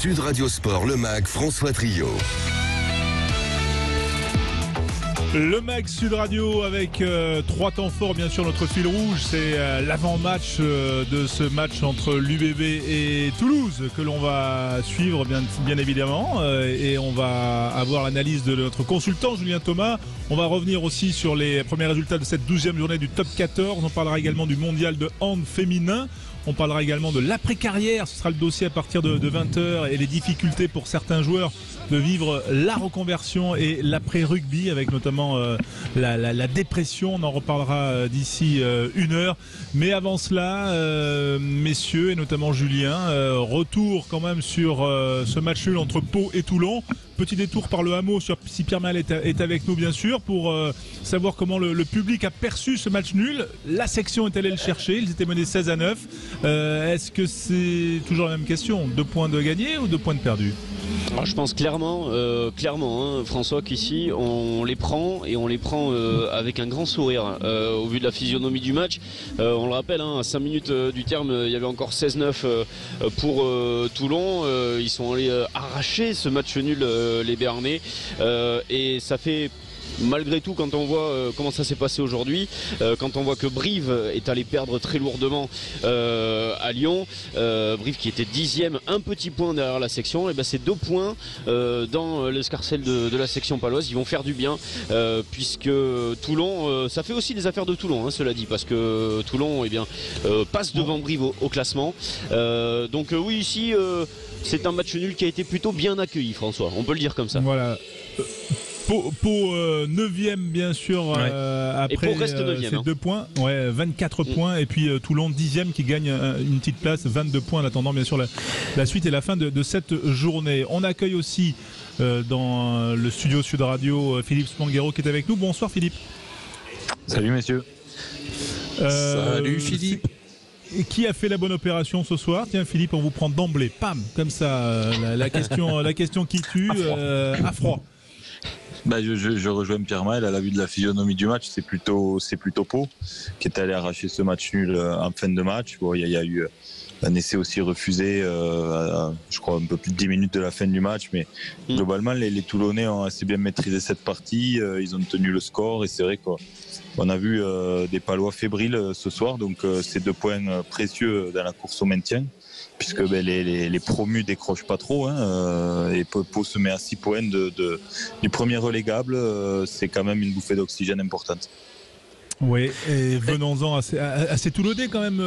Sud Radio Sport, le MAG, François Trio. Le MAG Sud Radio avec 3 temps forts, bien sûr. Notre fil rouge, c'est l'avant-match de ce match entre l'UBB et Toulouse que l'on va suivre bien évidemment, et on va avoir l'analyse de notre consultant Julien Thomas. On va revenir aussi sur les premiers résultats de cette 12e journée du top 14. On parlera également du mondial de hand féminin. On parlera également de l'après-carrière. Ce sera le dossier à partir de 20h et les difficultés pour certains joueurs de vivre la reconversion et l'après-rugby, avec notamment la dépression. On en reparlera d'ici 1 heure. Mais avant cela, messieurs, et notamment Julien, retour quand même sur ce match nul entre Pau et Toulon. Petit détour par le hameau sur si Pierre Mal est avec nous, bien sûr, pour savoir comment le public a perçu ce match nul. La section est allée le chercher, ils étaient menés 16-9. Est-ce que c'est toujours la même question, 2 points de gagnés ou 2 points de perdus? Alors, je pense clairement, François, qu'ici on les prend et on les prend avec un grand sourire au vu de la physionomie du match. On le rappelle, à 5 minutes du terme, il y avait encore 16-9 pour Toulon. Ils sont allés arracher ce match nul, les Béarnais, et ça fait... Malgré tout, quand on voit comment ça s'est passé aujourd'hui, quand on voit que Brive est allé perdre très lourdement à Lyon, Brive qui était 10e, un petit point derrière la section, et c'est 2 points dans l'escarcelle de la section paloise. Ils vont faire du bien, puisque Toulon, ça fait aussi des affaires de Toulon, cela dit, parce que Toulon passe devant Brive au classement. Donc oui, ici c'est un match nul qui a été plutôt bien accueilli, François, on peut le dire comme ça. Voilà. Pau 9e, bien sûr, après ces 2 points, 24 points, et puis Toulon 10e qui gagne une petite place, 22 points en attendant bien sûr la suite et la fin de cette journée. On accueille aussi dans le studio Sud Radio Philippe Spanghero qui est avec nous. Bonsoir Philippe. Salut messieurs. Salut Philippe. Et qui a fait la bonne opération ce soir? Tiens Philippe, on vous prend d'emblée, pam, comme ça, la question qui tue, à froid. Je rejoins Pierre Maël à la vue de la physionomie du match. C'est plutôt Pau qui est allé arracher ce match nul en fin de match. Bon, il y a eu un essai aussi refusé, je crois un peu plus de 10 minutes de la fin du match, mais globalement les Toulonnais ont assez bien maîtrisé cette partie. Ils ont tenu le score et c'est vrai qu'on a vu des Palois fébriles ce soir, donc c'est 2 points précieux dans la course au maintien, puisque les promus décrochent pas trop, et Pau se met à 6 points du premier relégable. C'est quand même une bouffée d'oxygène importante. Oui, et venons-en à ces Toulonnais quand même,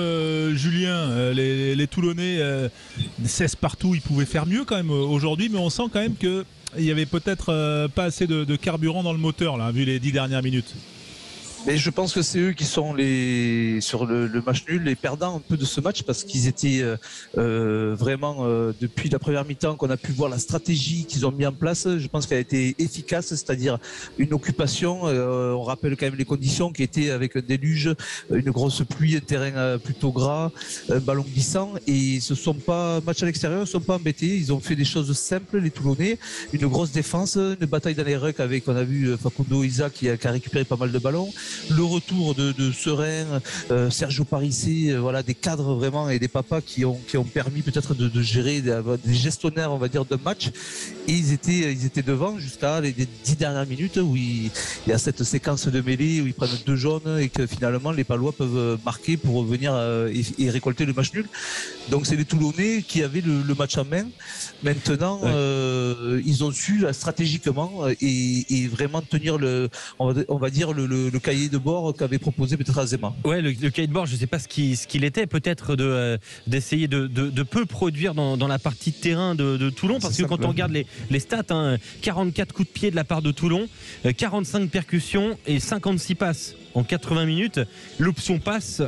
Julien. Les Toulonnais 16 partout, ils pouvaient faire mieux quand même aujourd'hui, mais on sent quand même qu'il y avait peut-être pas assez de carburant dans le moteur là, vu les 10 dernières minutes. Mais je pense que c'est eux qui sont sur le match nul, les perdants un peu de ce match, parce qu'ils étaient vraiment depuis la première mi-temps qu'on a pu voir la stratégie qu'ils ont mis en place. Je pense qu'elle a été efficace, c'est-à-dire une occupation. On rappelle quand même les conditions qui étaient avec un déluge, une grosse pluie, un terrain plutôt gras, un ballon glissant, et ils se sont pas match à l'extérieur, ils se sont pas embêtés. Ils ont fait des choses simples, les Toulonnais, une grosse défense, une bataille dans les rucks avec, on a vu Facundo Isa qui a récupéré pas mal de ballons. Le retour de Serein, Sergio Parissé, voilà, des cadres vraiment et des papas qui ont permis peut-être de gérer des gestionnaires, on va dire, de match. Et ils étaient devant jusqu'à les 10 dernières minutes où il y a cette séquence de mêlée où ils prennent 2 jaunes et que finalement les Palois peuvent marquer pour venir et récolter le match nul. Donc c'est les Toulonnais qui avaient le match en main. Maintenant, ils ont su stratégiquement et vraiment tenir on va dire le cahier de bord qu'avait proposé peut-être Azema. Ouais, le cahier de bord, je ne sais pas ce qu'il était, peut-être d'essayer de peu produire dans la partie de terrain de Toulon, parce que quand on regarde les stats, 44 coups de pied de la part de Toulon, 45 percussions et 56 passes en 80 minutes. L'option passe,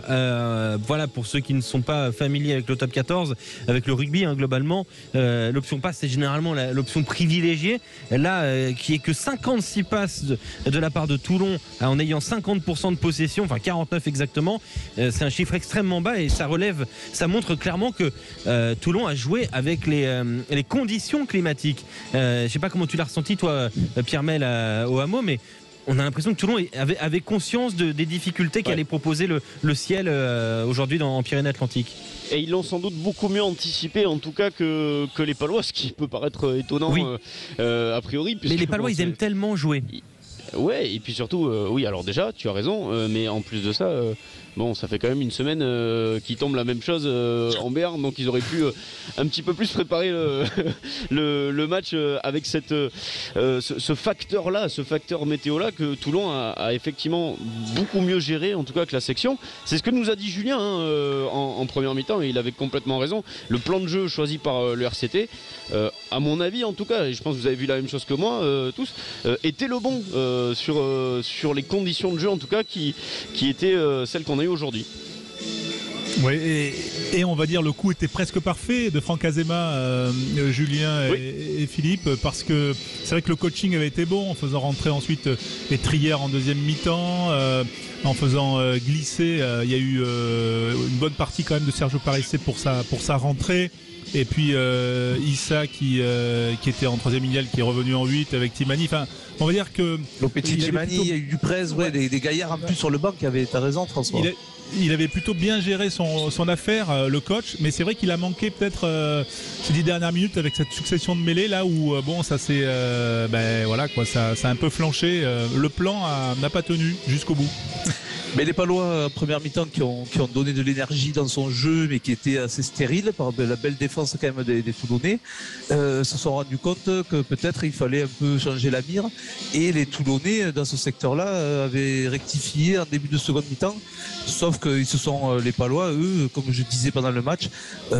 voilà, pour ceux qui ne sont pas familiers avec le top 14, avec le rugby globalement, l'option passe c'est généralement l'option privilégiée, là qui est que 56 passes de la part de Toulon en ayant 50% de possession, enfin 49 exactement. C'est un chiffre extrêmement bas et ça montre clairement que Toulon a joué avec les conditions climatiques. Je ne sais pas comment tu l'as ressenti toi, Pierre Mel, au hameau, mais on a l'impression que Toulon avait conscience des difficultés qu'allait proposer le ciel aujourd'hui en Pyrénées-Atlantiques. Et ils l'ont sans doute beaucoup mieux anticipé, en tout cas, que les Palois, ce qui peut paraître étonnant a priori. Mais les Palois, ils aiment tellement jouer. Ouais, et puis surtout, oui, alors déjà, tu as raison, mais en plus de ça, bon, ça fait quand même une semaine qui tombe la même chose en Béarn, donc ils auraient pu un petit peu plus préparer le match avec ce facteur-là, ce facteur météo-là que Toulon a effectivement beaucoup mieux géré, en tout cas que la section. C'est ce que nous a dit Julien en première mi-temps, et il avait complètement raison. Le plan de jeu choisi par le RCT, à mon avis en tout cas, et je pense que vous avez vu la même chose que moi tous, était le bon sur les conditions de jeu en tout cas qui étaient celles qu'on a eues aujourd'hui. Oui, et on va dire le coup était presque parfait de Franck Azema, Julien et Philippe, parce que c'est vrai que le coaching avait été bon en faisant rentrer ensuite les trières en deuxième mi-temps, en faisant glisser. Il y a eu une bonne partie quand même de Sergio Parissé pour sa rentrée. Et puis Issa qui était en troisième ligne, qui est revenu en 8 avec Timani. Enfin, on va dire que Lopetti, Timani, il y a eu Duprez, des gaillards en plus sur le banc qui avaient. T'as raison, François. Il avait plutôt bien géré son affaire, le coach, mais c'est vrai qu'il a manqué peut-être ces 10 dernières minutes avec cette succession de mêlées là où bon, ça s'est voilà quoi, ça a un peu flanché. Le plan n'a pas tenu jusqu'au bout. Mais les Palois, première mi-temps, qui ont donné de l'énergie dans son jeu, mais qui était assez stérile par la belle défense quand même des Toulonnais, se sont rendus compte que peut-être il fallait un peu changer la mire. Et les Toulonnais, dans ce secteur-là, avaient rectifié en début de seconde mi-temps. Sauf que les Palois, eux, comme je disais pendant le match,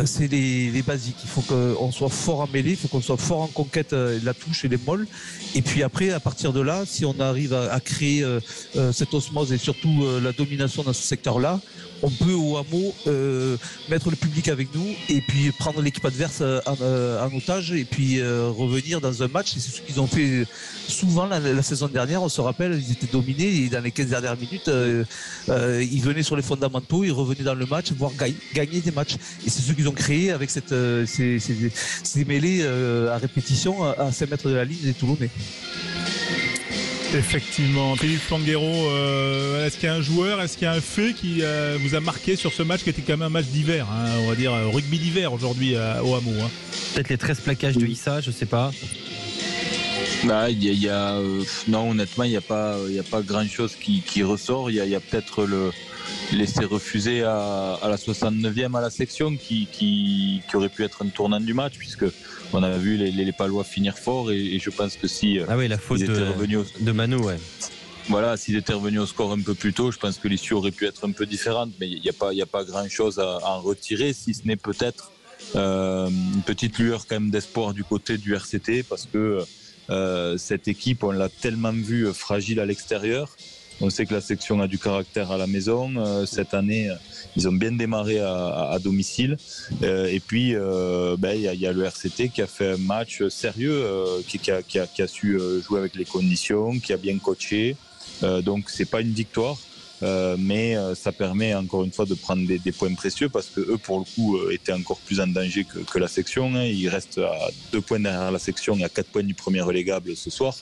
c'est les basiques. Il faut qu'on soit fort en mêlée, il faut qu'on soit fort en conquête de la touche et les molles. Et puis après, à partir de là, si on arrive à créer cette osmose et surtout la domination dans ce secteur-là, on peut au hameau mettre le public avec nous et puis prendre l'équipe adverse en otage et puis revenir dans un match. Et c'est ce qu'ils ont fait souvent la saison dernière. On se rappelle, ils étaient dominés et dans les 15 dernières minutes, ils venaient sur les fondamentaux, ils revenaient dans le match, voire gagner des matchs. Et c'est ce qu'ils ont créé avec ces mêlées à répétition à 5 mètres de la ligne des Toulonnais. Effectivement. Philippe Fanguero, est-ce qu'il y a un joueur, est-ce qu'il y a un fait qui vous a marqué sur ce match qui était quand même un match d'hiver, hein, on va dire rugby d'hiver aujourd'hui au hameau, hein. Peut-être les 13 plaquages de Issa, je sais pas. Non, honnêtement, il n'y a pas grand-chose qui ressort. Il y a peut-être le laisser refuser à la 69e à la section qui aurait pu être un tournant du match, puisque on a vu les Palois finir fort et je pense que si la faute de Manu, ouais. Voilà, s'ils étaient revenus au score un peu plus tôt, je pense que l'issue aurait pu être un peu différente, mais il n'y a pas grand-chose à en retirer, si ce n'est peut-être une petite lueur quand même d'espoir du côté du RCT, parce que cette équipe, on l'a tellement vue fragile à l'extérieur. On sait que la section a du caractère à la maison. Cette année, ils ont bien démarré à domicile. Et puis, il y a le RCT qui a fait un match sérieux, qui a su jouer avec les conditions, qui a bien coaché. Donc, c'est pas une victoire. Mais ça permet encore une fois de prendre des points précieux, parce que eux, pour le coup, étaient encore plus en danger que la section, hein. Ils restent à 2 points derrière la section et à 4 points du premier relégable ce soir.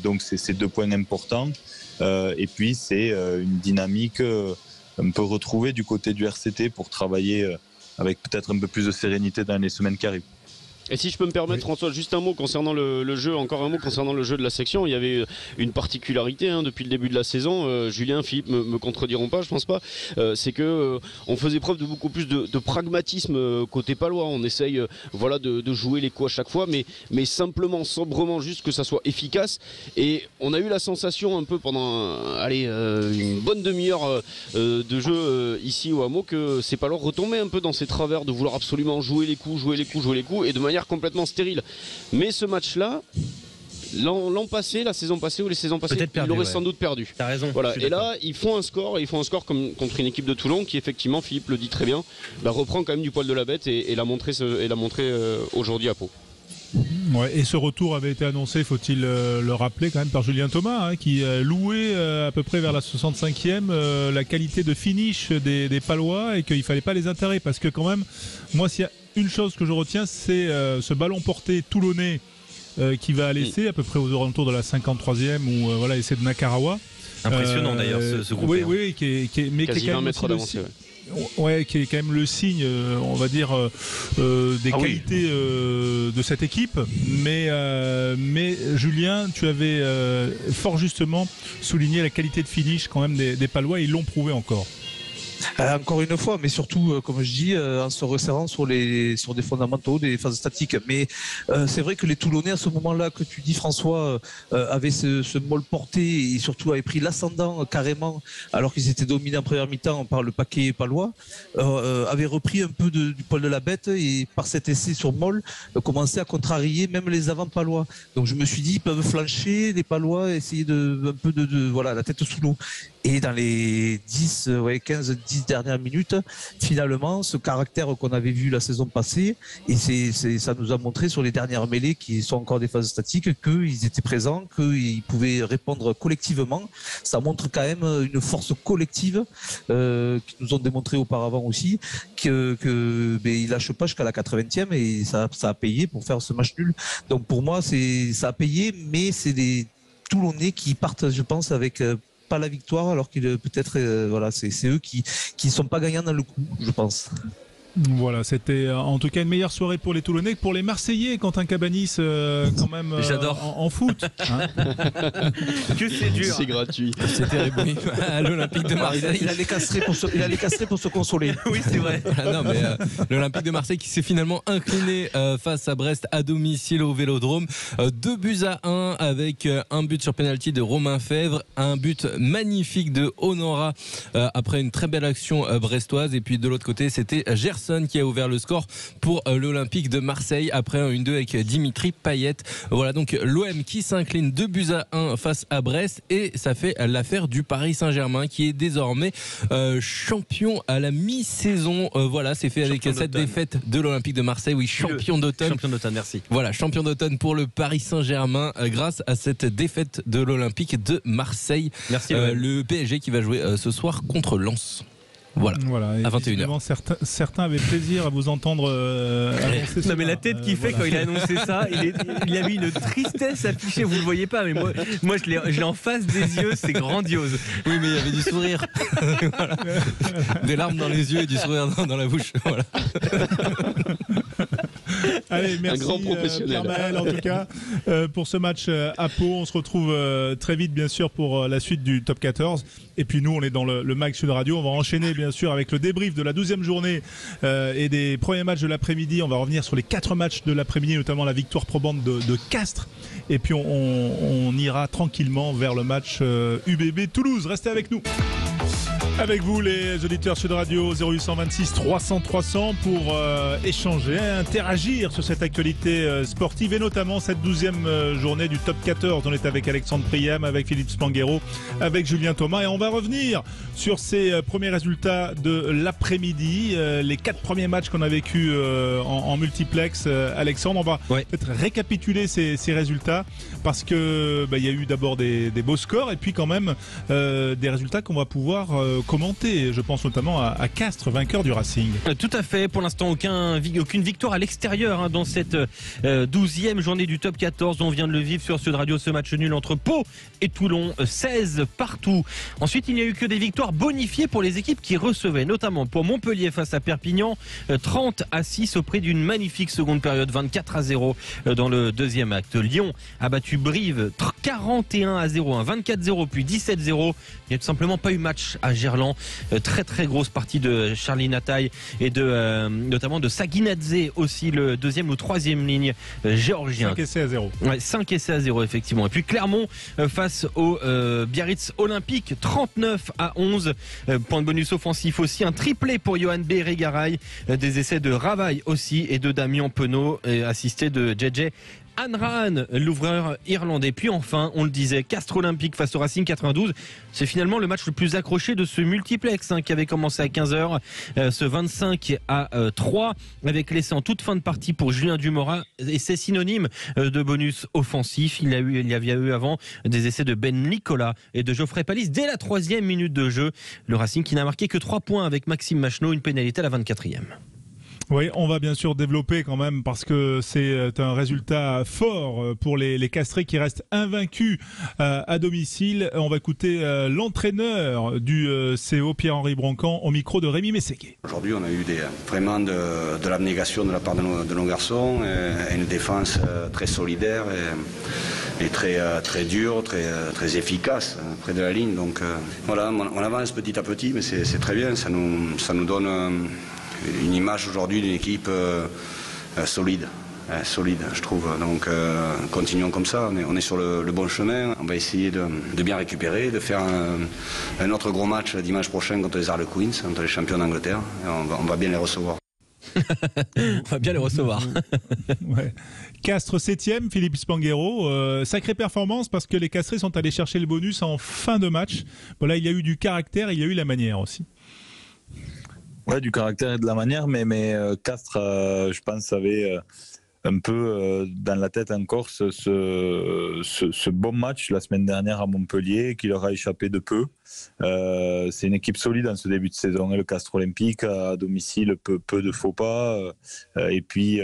Donc, c'est 2 points importants. Et puis c'est une dynamique un peu retrouvée du côté du RCT pour travailler avec peut-être un peu plus de sérénité dans les semaines qui arrivent. Et si je peux me permettre, François, juste un mot concernant le jeu, encore un mot concernant le jeu de la section. Il y avait une particularité depuis le début de la saison. Julien, Philippe me contrediront pas, je pense pas. C'est que on faisait preuve de beaucoup plus de pragmatisme côté palois. On essaye de jouer les coups à chaque fois, mais simplement, sobrement, juste que ça soit efficace. Et on a eu la sensation un peu pendant une bonne demi-heure de jeu ici au hameau que ces palois retombaient un peu dans ces travers de vouloir absolument jouer les coups, et de manière complètement stérile. Mais ce match-là, la saison passée ou les saisons passées, il l'aurait sans doute perdu. T'as raison. Voilà. Et là, ils font un score comme contre une équipe de Toulon qui, effectivement, Philippe le dit très bien, reprend quand même du poil de la bête et l'a montré aujourd'hui à Pau. Ouais, et ce retour avait été annoncé, faut-il le rappeler quand même, par Julien Thomas, hein, qui louait à peu près vers la 65e la qualité de finish des Palois, et qu'il fallait pas les enterrer, parce que quand même, moi, s'il y a une chose que je retiens, c'est ce ballon porté toulonnais qui va laisser à peu près aux alentours de la 53e ou essai de Nakarawa. Impressionnant d'ailleurs ce groupe. Oui, mais qui est 20 mètres d'avancée. Ouais, qui est quand même le signe, on va dire, des qualités de cette équipe. Mais Julien, tu avais fort justement souligné la qualité de finish quand même des Palois. Ils l'ont prouvé encore. Encore une fois, mais surtout, comme je dis, en se resserrant sur des fondamentaux, des phases statiques. Mais c'est vrai que les Toulonnais, à ce moment-là, que tu dis, François, avaient ce molle porté et surtout avaient pris l'ascendant carrément, alors qu'ils étaient dominés en première mi-temps par le paquet palois, avaient repris un peu du poil de la bête et par cet essai sur molle, commençaient à contrarier même les avants palois. Donc je me suis dit, ils peuvent flancher, les Palois, essayer un peu voilà, la tête sous l'eau. Et dans les 10 dernières minutes, finalement, ce caractère qu'on avait vu la saison passée, et ça nous a montré sur les dernières mêlées qui sont encore des phases statiques, qu'ils étaient présents, qu'ils pouvaient répondre collectivement. Ça montre quand même une force collective qu'ils nous ont démontré auparavant aussi, ils lâchent pas jusqu'à la 80e et ça a payé pour faire ce match nul. Donc pour moi, ça a payé, mais c'est des Toulonnais qui partent, je pense, avec pas la victoire, alors qu'il peut-être c'est eux qui sont pas gagnants dans le coup, je pense. Voilà, c'était en tout cas une meilleure soirée pour les Toulonnais que pour les Marseillais. Quentin Cabanis, quand même, j'adore en foot. Hein. Que c'est dur. C'est gratuit. C'est terrible. Oui. À l'Olympique de Marseille. Il allait castrer pour se consoler. Oui, c'est vrai. Non, mais l'Olympique de Marseille qui s'est finalement incliné face à Brest à domicile au Vélodrome. 2-1 avec un but sur pénalty de Romain Fèvre, un but magnifique de Honora après une très belle action brestoise. Et puis de l'autre côté, c'était Gerson qui a ouvert le score pour l'Olympique de Marseille après un 1-2 avec Dimitri Payet. Voilà donc l'OM qui s'incline 2-1 face à Brest et ça fait l'affaire du Paris Saint-Germain qui est désormais champion à la mi-saison. Voilà, c'est fait avec cette défaite de l'Olympique de Marseille. Oui, champion d'automne. Champion d'automne, merci. Voilà, champion d'automne pour le Paris Saint-Germain grâce à cette défaite de l'Olympique de Marseille. Merci. Le PSG qui va jouer ce soir contre Lens. Voilà, à 21h. Certains avaient plaisir à vous entendre avancer. Non mais la tête qu'il fait quand il a annoncé ça, il a mis une tristesse affichée, vous le voyez pas, mais moi je l'ai en face des yeux, c'est grandiose. Oui, mais il y avait du sourire. Voilà. Des larmes dans les yeux et du sourire dans la bouche. Voilà. Allez, merci un grand professionnel. Pierre-Maël, en tout cas pour ce match à Pau. On se retrouve très vite bien sûr pour la suite du top 14 et puis nous on est dans le Mag Sud Radio. On va enchaîner bien sûr avec le débrief de la 12e journée et des premiers matchs de l'après-midi. On va revenir sur les 4 matchs de l'après-midi, notamment la victoire probante de Castres, et puis on ira tranquillement vers le match UBB Toulouse. Restez avec nous. Avec vous les auditeurs Sud Radio 0826 300 300 pour échanger, interagir sur cette actualité sportive et notamment cette 12e journée du top 14. On est avec Alexandre Priam, avec Philippe Spanghero, avec Julien Thomas et on va revenir sur ces premiers résultats de l'après-midi, les 4 premiers matchs qu'on a vécu en multiplex. Alexandre, on va peut-être récapituler ces résultats parce que il y a eu d'abord des beaux scores et puis quand même des résultats qu'on va pouvoir commenter. Je pense notamment à Castres, vainqueur du Racing. Tout à fait. Pour l'instant, aucune victoire à l'extérieur dans cette 12e journée du top 14. On vient de le vivre sur Sud Radio, ce match nul entre Pau et Toulon, 16 partout. Ensuite, il n'y a eu que des victoires bonifiées pour les équipes qui recevaient, notamment pour Montpellier face à Perpignan, 30-6 au prix d'une magnifique seconde période, 24-0 dans le deuxième acte. Lyon a battu Brive 41-0, 24-0 puis 17-0. Il n'y a tout simplement pas eu match à Gerland. Très très grosse partie de Charlie Nataï et notamment de Saginadze aussi, le deuxième ou troisième ligne géorgien. 5 essais à 0. Ouais, 5 essais à 0 effectivement. Et puis Clermont face au Biarritz Olympique, 39-11. Point de bonus offensif aussi, un triplé pour Johan Bérégaray, des essais de Ravaille aussi et de Damien Penaud, assisté de JJ Hanrahan, l'ouvreur irlandais. Puis enfin, on le disait, Castres Olympique face au Racing 92. C'est finalement le match le plus accroché de ce multiplex qui avait commencé à 15h. Ce 25-3 avec l'essai en toute fin de partie pour Julien Dumora. Et c'est synonyme de bonus offensif. Il y avait eu avant des essais de Ben Nicolas et de Geoffrey Palis dès la 3e minute de jeu. Le Racing qui n'a marqué que 3 points avec Maxime Machenaud, une pénalité à la 24e. Oui, on va bien sûr développer quand même parce que c'est un résultat fort pour les Castrés qui restent invaincus à domicile. On va écouter l'entraîneur du CO, Pierre-Henri Broncan, au micro de Rémi Mességuet. Aujourd'hui, on a eu vraiment de l'abnégation de la part de nos garçons et une défense très solidaire et très dure, très efficace près de la ligne. Donc voilà, on avance petit à petit, mais c'est très bien. Ça nous donne une image aujourd'hui d'une équipe solide, je trouve. Donc continuons comme ça, on est sur le bon chemin. On va essayer de bien récupérer, de faire un autre gros match dimanche prochain contre les Harlequins, contre les champions d'Angleterre. On va bien les recevoir. On va bien les recevoir. Ouais. Castres 7e, Philippe Spanghero. Sacrée performance parce que les Castrés sont allés chercher le bonus en fin de match. Bon, là, il y a eu du caractère, il y a eu la manière aussi. Ouais, du caractère et de la manière, mais Castres, je pense, avait un peu dans la tête encore ce bon match la semaine dernière à Montpellier qui leur a échappé de peu. C'est une équipe solide en ce début de saison, le Castres Olympique à domicile, peu de faux pas et puis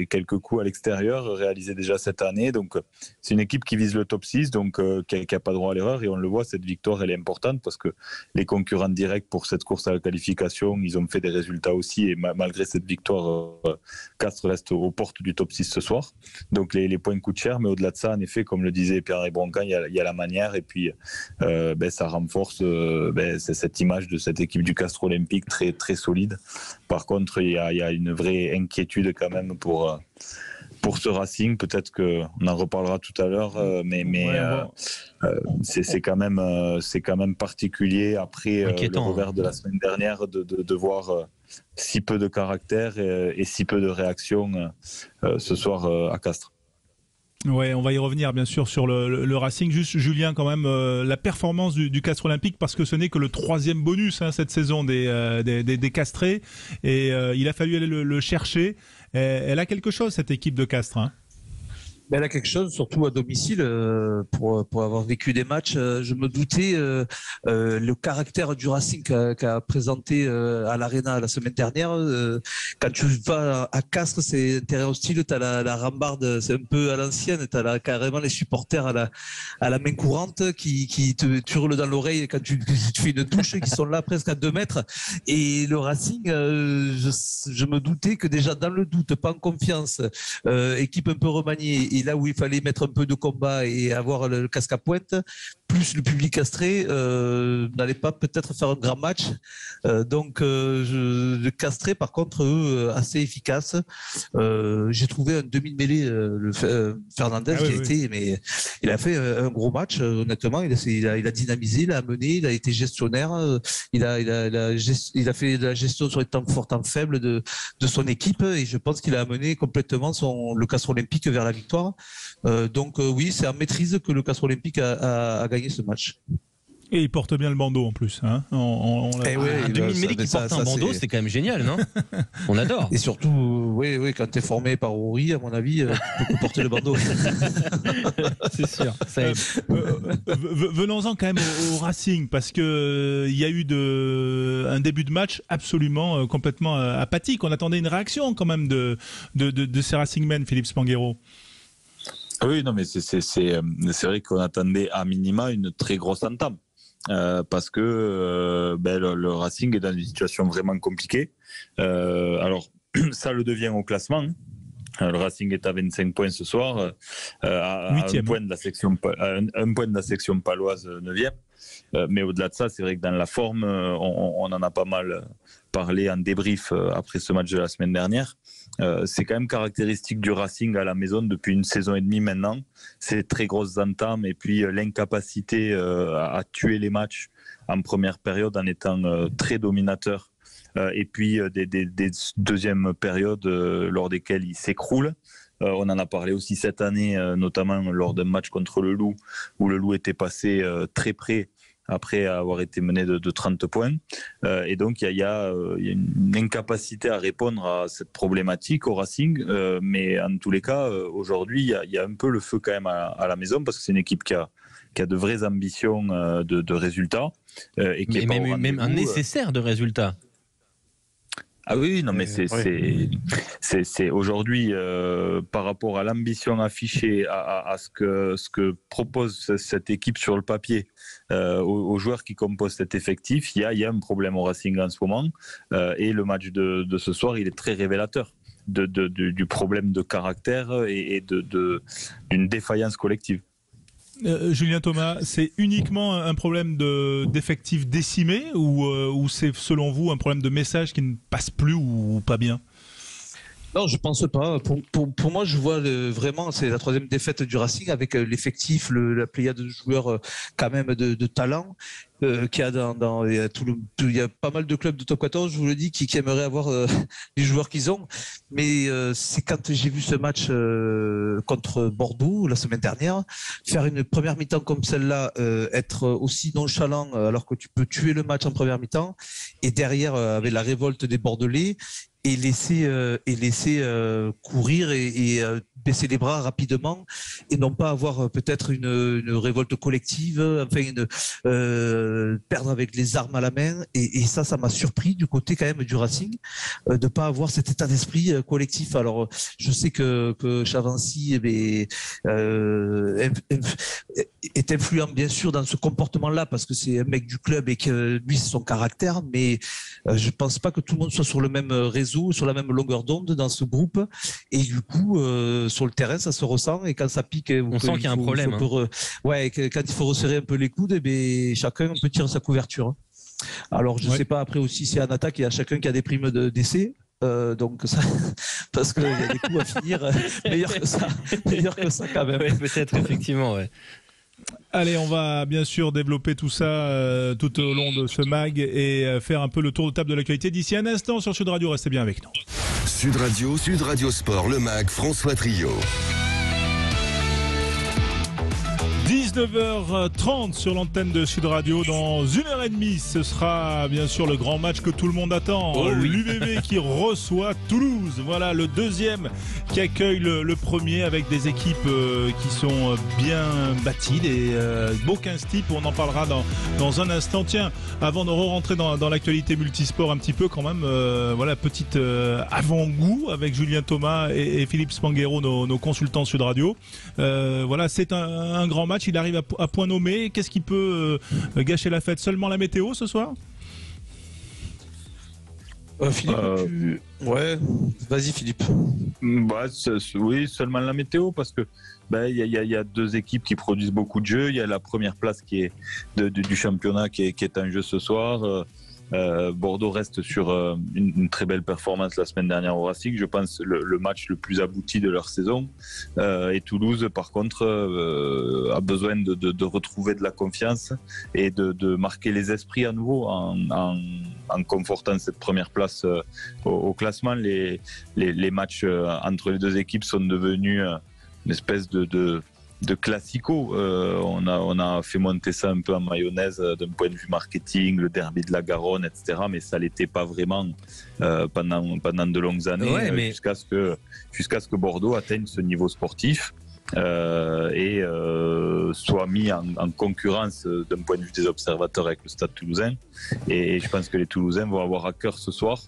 quelques coups à l'extérieur réalisés déjà cette année. Donc c'est une équipe qui vise le top 6, donc qui n'a pas droit à l'erreur, et on le voit, cette victoire elle est importante parce que les concurrents directs pour cette course à la qualification, ils ont fait des résultats aussi, et malgré cette victoire, Castres reste aux portes du top 6 ce soir. Donc les points coûtent cher, mais au-delà de ça, en effet, comme le disait Pierre-Henri Broncan, il y a la manière, et puis ça renforce cette image de cette équipe du Castres Olympique très, très solide. Par contre, il y a une vraie inquiétude quand même pour ce Racing. Peut-être qu'on en reparlera tout à l'heure, c'est quand même particulier après le revers de la semaine dernière de voir si peu de caractère et si peu de réaction ce soir à Castres. Ouais, on va y revenir bien sûr sur le Racing. Juste Julien, quand même, la performance du Castres Olympique, parce que ce n'est que le 3e bonus cette saison des Castrés, et il a fallu aller le chercher. Elle a quelque chose, cette équipe de Castres, hein. Elle a quelque chose, surtout à domicile, pour avoir vécu des matchs. Je me doutais le caractère du Racing qu'a présenté à l'Arena la semaine dernière. Quand tu vas à Castres, c'est un terrain hostile, tu as la rambarde, c'est un peu à l'ancienne, tu as carrément les supporters à la main courante qui te hurlent dans l'oreille quand tu fais une touche, qui sont là presque à 2 mètres. Et le Racing, je me doutais que déjà dans le doute, pas en confiance, équipe un peu remaniée, et là où il fallait mettre un peu de combat et avoir le casque à pointe, plus le public castré, n'allait pas peut-être faire un grand match. Donc le Castré, par contre, eux, assez efficace. J'ai trouvé un demi-mêlée, Fernandez, mais il a fait un gros match, honnêtement. Il a dynamisé, il a mené, il a été gestionnaire, il a fait de la gestion sur les temps forts, temps faibles de son équipe, et je pense qu'il a amené complètement le Castres Olympique vers la victoire. Donc oui, c'est en maîtrise que le Castres Olympique a gagné ce match. Et il porte bien le bandeau en plus, hein. Un demi-mêlée qui porte un bandeau, c'est quand même génial, non? On adore. Et surtout, oui, quand tu es formé par Rory, à mon avis, tu peux porter le bandeau. C'est sûr. Venons-en quand même au Racing, parce que il y a eu un début de match absolument complètement apathique. On attendait une réaction quand même de ces Racingmen, Philippe Spanghero. Oui, non, mais c'est vrai qu'on attendait à minima une très grosse entame. Parce que le Racing est dans une situation vraiment compliquée. Alors, ça le devient au classement. Le Racing est à 25 points ce soir, à un point de la section paloise 9e. Mais au-delà de ça, c'est vrai que dans la forme, on en a pas mal parlé en débrief après ce match de la semaine dernière. C'est quand même caractéristique du Racing à la maison depuis une saison et demie maintenant. Ces très grosses entames et puis l'incapacité à tuer les matchs en première période en étant très dominateur. Et puis des deuxièmes périodes lors desquelles il s'écroule. On en a parlé aussi cette année, notamment lors d'un match contre le Loup, où le Loup était passé très près après avoir été mené de 30 points. Et donc, il y a une incapacité à répondre à cette problématique au Racing. Mais en tous les cas, aujourd'hui, il y a un peu le feu quand même à la maison, parce que c'est une équipe qui a de vraies ambitions de résultats. Et qui est même un nécessaire de résultats. Ah oui, non, mais c'est aujourd'hui, par rapport à l'ambition affichée, à ce que propose cette équipe sur le papier, aux joueurs qui composent cet effectif, il y a un problème au Racing en ce moment, et le match de ce soir, il est très révélateur du problème de caractère et d'une défaillance collective. Julien Thomas, c'est uniquement un problème d'effectifs décimés ou c'est selon vous un problème de message qui ne passe plus ou pas bien? Non, je pense pas. Pour moi, je vois vraiment, c'est la 3e défaite du Racing avec l'effectif, la pléiade de joueurs quand même de talent qu'il y a il y a pas mal de clubs de top 14, je vous le dis, qui aimeraient avoir les joueurs qu'ils ont. Mais c'est quand j'ai vu ce match contre Bordeaux la semaine dernière, faire une première mi-temps comme celle-là, être aussi nonchalant alors que tu peux tuer le match en première mi-temps, et derrière avec la révolte des Bordelais, et laisser courir et baisser les bras rapidement, et non pas avoir peut-être une révolte collective, enfin perdre avec les armes à la main, et ça m'a surpris du côté quand même du Racing, de pas avoir cet état d'esprit collectif. Alors je sais que Chavancy est influent bien sûr dans ce comportement-là parce que c'est un mec du club et que lui c'est son caractère, mais je pense pas que tout le monde soit sur le même réseau, sur la même longueur d'onde dans ce groupe, et du coup sur le terrain ça se ressent, et quand ça pique, on sent qu'il y a un problème. Quand il faut resserrer un peu les coudes, chacun peut tirer sa couverture. Alors je sais pas après aussi c'est en attaque, il y a chacun qui a des primes d'essai. Donc ça, parce qu'il y a des coups à finir meilleurs que ça quand même. Ouais, peut-être effectivement. Ouais. Allez, on va bien sûr développer tout ça tout au long de ce mag et faire un peu le tour de table de l'actualité d'ici un instant sur Sud Radio. Restez bien avec nous. Sud Radio Sport, le mag, François Trio. 19h30 sur l'antenne de Sud Radio. Dans 1h30, ce sera bien sûr le grand match que tout le monde attend. L'UBB qui reçoit Toulouse. Voilà le deuxième qui accueille le premier, avec des équipes qui sont bien bâties, des beaux 15 types. On en parlera dans un instant. Tiens, avant de rentrer dans l'actualité multisport un petit peu quand même, voilà, petite avant-goût avec Julien Thomas et Philippe Spanghero, nos consultants Sud Radio. Voilà, c'est un grand match. Il arrive à point nommé. Qu'est-ce qui peut gâcher la fête? Seulement la météo ce soir? Philippe, ouais, vas-y Philippe. Oui, seulement la météo, parce que il y a deux équipes qui produisent beaucoup de jeux. Il y a la première place qui est du championnat qui est en jeu ce soir. Bordeaux reste sur une très belle performance la semaine dernière au Racing, je pense le match le plus abouti de leur saison, et Toulouse par contre a besoin de retrouver de la confiance et de marquer les esprits à nouveau en confortant cette première place au classement. Les matchs entre les deux équipes sont devenus une espèce de classico. On a fait monter ça un peu en mayonnaise d'un point de vue marketing, le derby de la Garonne, etc. Mais ça l'était pas vraiment pendant de longues années, jusqu'à ce que Bordeaux atteigne ce niveau sportif et soit mis en concurrence d'un point de vue des observateurs avec le Stade Toulousain. Et je pense que les Toulousains vont avoir à cœur ce soir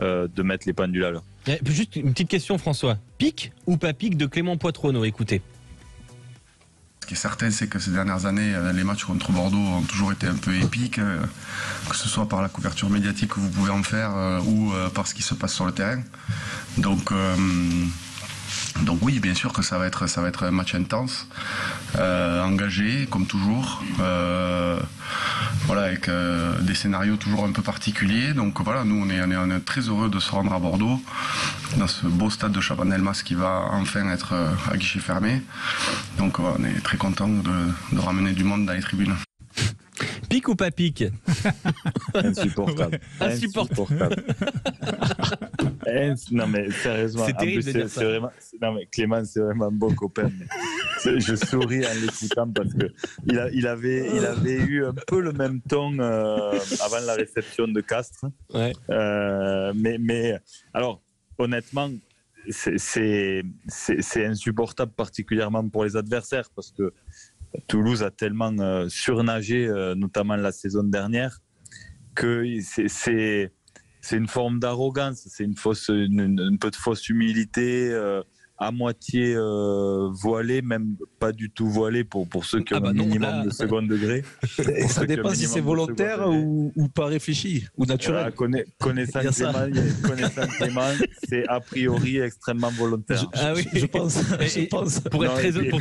de mettre les pendules à l'heure. Juste une petite question, François. Pique ou pas pique de Clément Poitronneau? Écoutez. Ce qui est certain, c'est que ces dernières années, les matchs contre Bordeaux ont toujours été un peu épiques, que ce soit par la couverture médiatique que vous pouvez en faire ou par ce qui se passe sur le terrain. Donc oui, bien sûr que ça va être un match intense, engagé comme toujours, voilà, avec des scénarios toujours un peu particuliers. Donc voilà, nous on est très heureux de se rendre à Bordeaux, dans ce beau stade de Chabannes-Delmas qui va enfin être à guichet fermé. Donc voilà, on est très content de ramener du monde dans les tribunes. Pique ou pas pique? Insupportable. Insupportable. Non mais sérieusement, c'est terrible de dire ça. Non mais Clément, c'est vraiment un bon copain. Je souris en l'écoutant parce que il avait eu un peu le même ton avant la réception de Castres. Ouais. Mais alors honnêtement, c'est insupportable, particulièrement pour les adversaires, parce que Toulouse a tellement surnagé, notamment la saison dernière, que c'est une forme d'arrogance, c'est un peu de fausse humilité, à moitié voilée, même pas du tout voilée pour ceux qui ont un minimum de second degré. Et ça dépend si c'est volontaire ou pas réfléchi ou naturel. Connaissant Clément, c'est a priori extrêmement volontaire. Je pense. Pour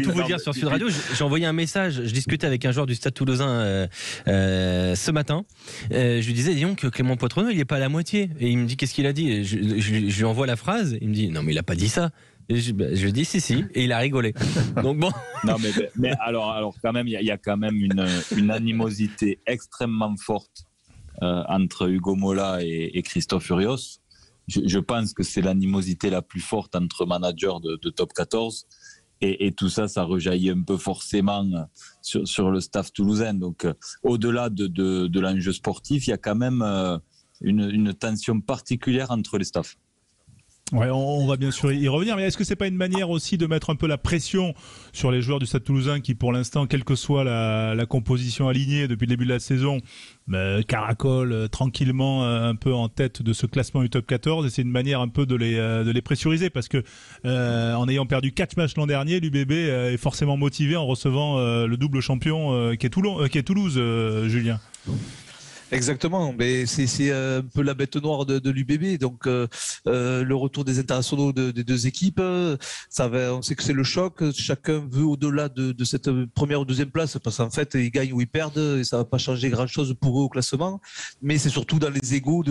tout vous dire sur Sud Radio, j'ai envoyé un message. Je discutais avec un joueur du Stade Toulousain ce matin. Je lui disais, dis donc, Clément Poitrenaud, il n'est pas à la moitié. Et il me dit, qu'est-ce qu'il a dit ? Je lui envoie la phrase. Il me dit, non, mais il n'a pas dit ça. Et je lui dis si, et il a rigolé. Donc bon. Non, mais alors quand même, il y a quand même une animosité extrêmement forte entre Hugo Mola et Christophe Furios. Je pense que c'est l'animosité la plus forte entre managers de top 14. Et tout ça, ça rejaillit un peu forcément sur le staff toulousain. Donc, au-delà de l'enjeu sportif, il y a quand même une tension particulière entre les staffs. Ouais, on va bien sûr y revenir, mais est-ce que c'est pas une manière aussi de mettre un peu la pression sur les joueurs du Stade Toulousain qui, pour l'instant, quelle que soit la composition alignée depuis le début de la saison, caracolent tranquillement un peu en tête de ce classement du top 14, et c'est une manière un peu de les pressuriser, parce que en ayant perdu 4 matchs l'an dernier, l'UBB est forcément motivé en recevant le double champion qui est Toulouse, Julien. Exactement, mais c'est un peu la bête noire de l'UBB. Donc le retour des internationaux des deux équipes, on sait que c'est le choc. Chacun veut au-delà de cette première ou deuxième place, parce qu'en fait ils gagnent ou ils perdent et ça va pas changer grand-chose pour eux au classement. Mais c'est surtout dans les égos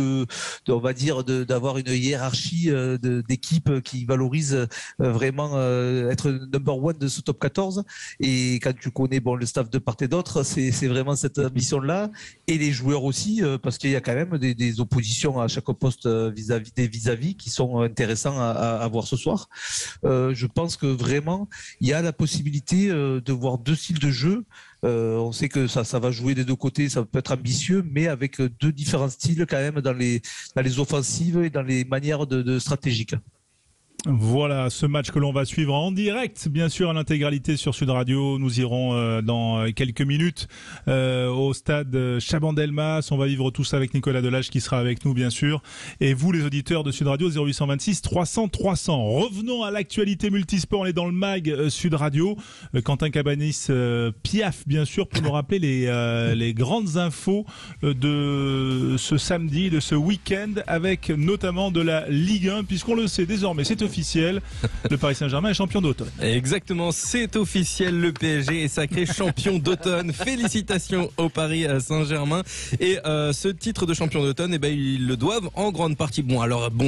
on va dire d'avoir une hiérarchie d'équipes qui valorise vraiment être number one de ce top 14. Et quand tu connais le staff de part et d'autre, c'est vraiment cette ambition-là, et les joueurs aussi, parce qu'il y a quand même des oppositions à chaque poste vis-à-vis qui sont intéressants à voir ce soir. Je pense que vraiment il y a la possibilité de voir deux styles de jeu. On sait que ça va jouer des deux côtés, ça peut être ambitieux, mais avec deux différents styles quand même dans les offensives et dans les manières de stratégiques. Voilà ce match que l'on va suivre en direct, bien sûr, à l'intégralité sur Sud Radio. Nous irons dans quelques minutes au stade Chabandelmas. On va vivre tout ça avec Nicolas Delage qui sera avec nous, bien sûr. Et vous, les auditeurs de Sud Radio, 0826 300 300. Revenons à l'actualité multisport. On est dans le MAG Sud Radio. Quentin Cabanis piaffe, bien sûr, pour nous rappeler les grandes infos de ce samedi, de ce week-end, avec notamment de la Ligue 1, puisqu'on le sait désormais, c'est officiel, le Paris Saint-Germain est champion d'automne. Exactement, c'est officiel, le PSG est sacré champion d'automne. Félicitations au Paris Saint-Germain. Et ce titre de champion d'automne, ils le doivent en grande partie, bon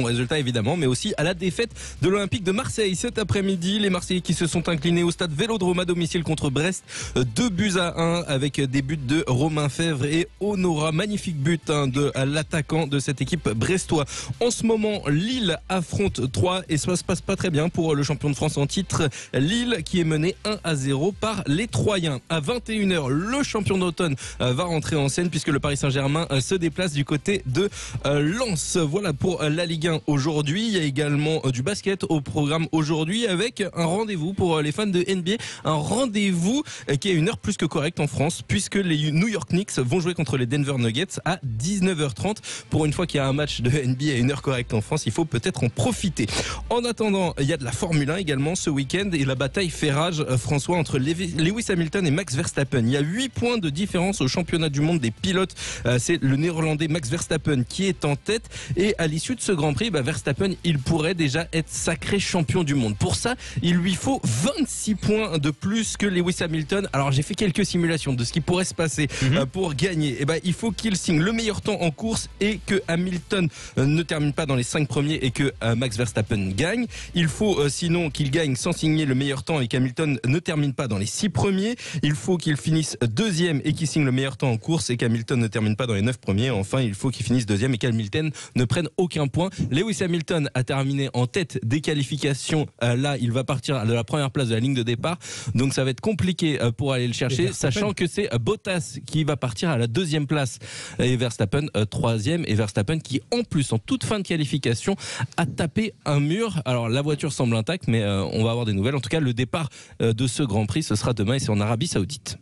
résultat évidemment, mais aussi à la défaite de l'Olympique de Marseille cet après-midi. Les Marseillais qui se sont inclinés au stade Vélodrome à domicile contre Brest, 2-1 avec des buts de Romain Fèvre et Honora. Magnifique but de l'attaquant de cette équipe brestois. En ce moment, Lille affronte 3 et ça se passe pas très bien pour le champion de France en titre, Lille, qui est mené 1-0 par les Troyens. À 21h, le champion d'automne va rentrer en scène, puisque le Paris Saint-Germain se déplace du côté de Lens. Voilà pour la Ligue 1 aujourd'hui. Il y a également du basket au programme aujourd'hui, avec un rendez-vous pour les fans de NBA, un rendez-vous qui est une heure plus que correcte en France, puisque les New York Knicks vont jouer contre les Denver Nuggets à 19h30. Pour une fois qu'il y a un match de NBA à une heure correcte en France, il faut peut-être en profiter. En attendant, il y a de la Formule 1 également ce week-end, et la bataille fait rage, François, entre Lewis Hamilton et Max Verstappen. Il y a 8 points de différence au championnat du monde des pilotes. C'est le néerlandais Max Verstappen qui est en tête, et à l'issue de ce Grand Prix, Verstappen, il pourrait déjà être sacré champion du monde. Pour ça, il lui faut 26 points de plus que Lewis Hamilton. Alors j'ai fait quelques simulations de ce qui pourrait se passer pour gagner. Il faut qu'il signe le meilleur temps en course, et que Hamilton ne termine pas dans les 5 premiers, et que Max Verstappen gagne. Il faut sinon qu'il gagne sans signer le meilleur temps, et qu'Hamilton ne termine pas dans les 6 premiers. Il faut qu'il finisse deuxième et qu'il signe le meilleur temps en course, et qu'Hamilton ne termine pas dans les 9 premiers. Enfin, il faut qu'il finisse deuxième et qu'Hamilton ne prenne aucun point. Lewis Hamilton a terminé en tête des qualifications. Là, il va partir de la première place de la ligne de départ, donc ça va être compliqué pour aller le chercher, sachant que c'est Bottas qui va partir à la deuxième place, et Verstappen troisième, et Verstappen qui en plus en toute fin de qualification a tapé un mur. Alors la voiture semble intacte, mais on va avoir des nouvelles. En tout cas, le départ de ce Grand Prix, ce sera demain, et c'est en Arabie Saoudite.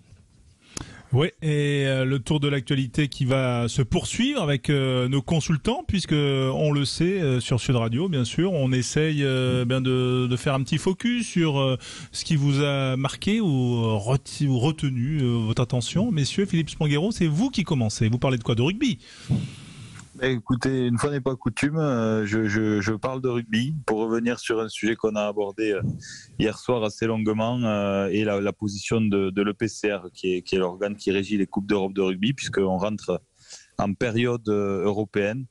Oui, et le tour de l'actualité qui va se poursuivre avec nos consultants, puisque on le sait sur Sud Radio, bien sûr, on essaye de faire un petit focus sur ce qui vous a marqué ou retenu votre attention. Messieurs, Philippe Spanghero, c'est vous qui commencez. Vous parlez de quoi? De rugby? Écoutez, une fois n'est pas coutume, je parle de rugby pour revenir sur un sujet qu'on a abordé hier soir assez longuement et la position de l'EPCR qui est l'organe qui régit les Coupes d'Europe de rugby, puisqu'on rentre en période européenne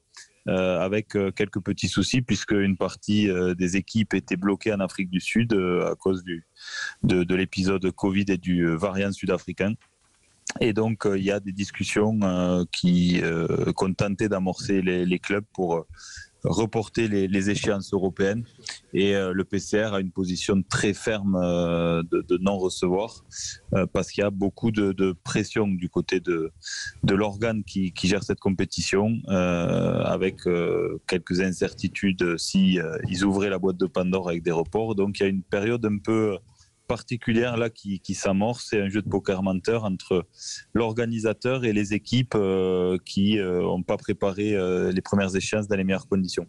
avec quelques petits soucis, puisque une partie des équipes était bloquée en Afrique du Sud à cause de l'épisode Covid et du variant sud-africain. Et donc, il y a des discussions qui ont tenté d'amorcer les clubs pour reporter les échéances européennes. Et le PCR a une position très ferme de non-recevoir parce qu'il y a beaucoup de pression du côté de l'organe qui gère cette compétition avec quelques incertitudes si ils ouvraient la boîte de Pandore avec des reports. Donc, il y a une période un peu particulière là qui s'amorce. C'est un jeu de poker menteur entre l'organisateur et les équipes qui n'ont pas préparé les premières échéances dans les meilleures conditions.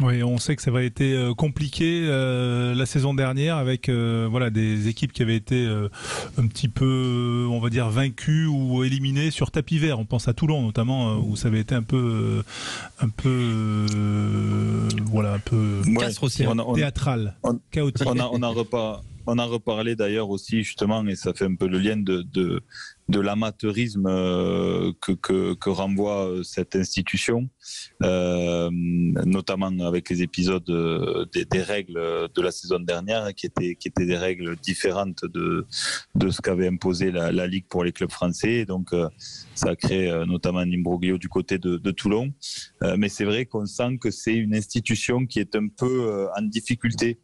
Oui, on sait que ça avait été compliqué la saison dernière avec des équipes qui avaient été un petit peu, on va dire, vaincues ou éliminées sur tapis vert. On pense à Toulon notamment où ça avait été un peu théâtral, chaotique. On a reparlé d'ailleurs aussi justement, et ça fait un peu le lien de l'amateurisme que renvoie cette institution, notamment avec les épisodes des règles de la saison dernière qui étaient des règles différentes de ce qu'avait imposé la Ligue pour les clubs français. Donc ça a créé notamment un imbroglio du côté de Toulon. Mais c'est vrai qu'on sent que c'est une institution qui est un peu en difficulté,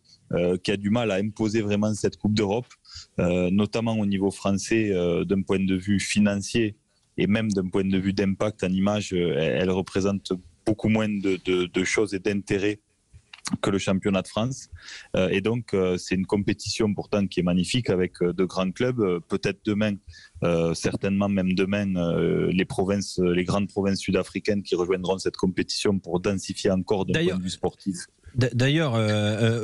qui a du mal à imposer vraiment cette Coupe d'Europe, notamment au niveau français, d'un point de vue financier et même d'un point de vue d'impact en image. Elle représente beaucoup moins de choses et d'intérêt que le championnat de France. Et donc, c'est une compétition pourtant qui est magnifique avec de grands clubs. Peut-être demain, certainement même demain, les grandes provinces sud-africaines qui rejoindront cette compétition pour densifier encore d'un point de vue sportif. D'ailleurs,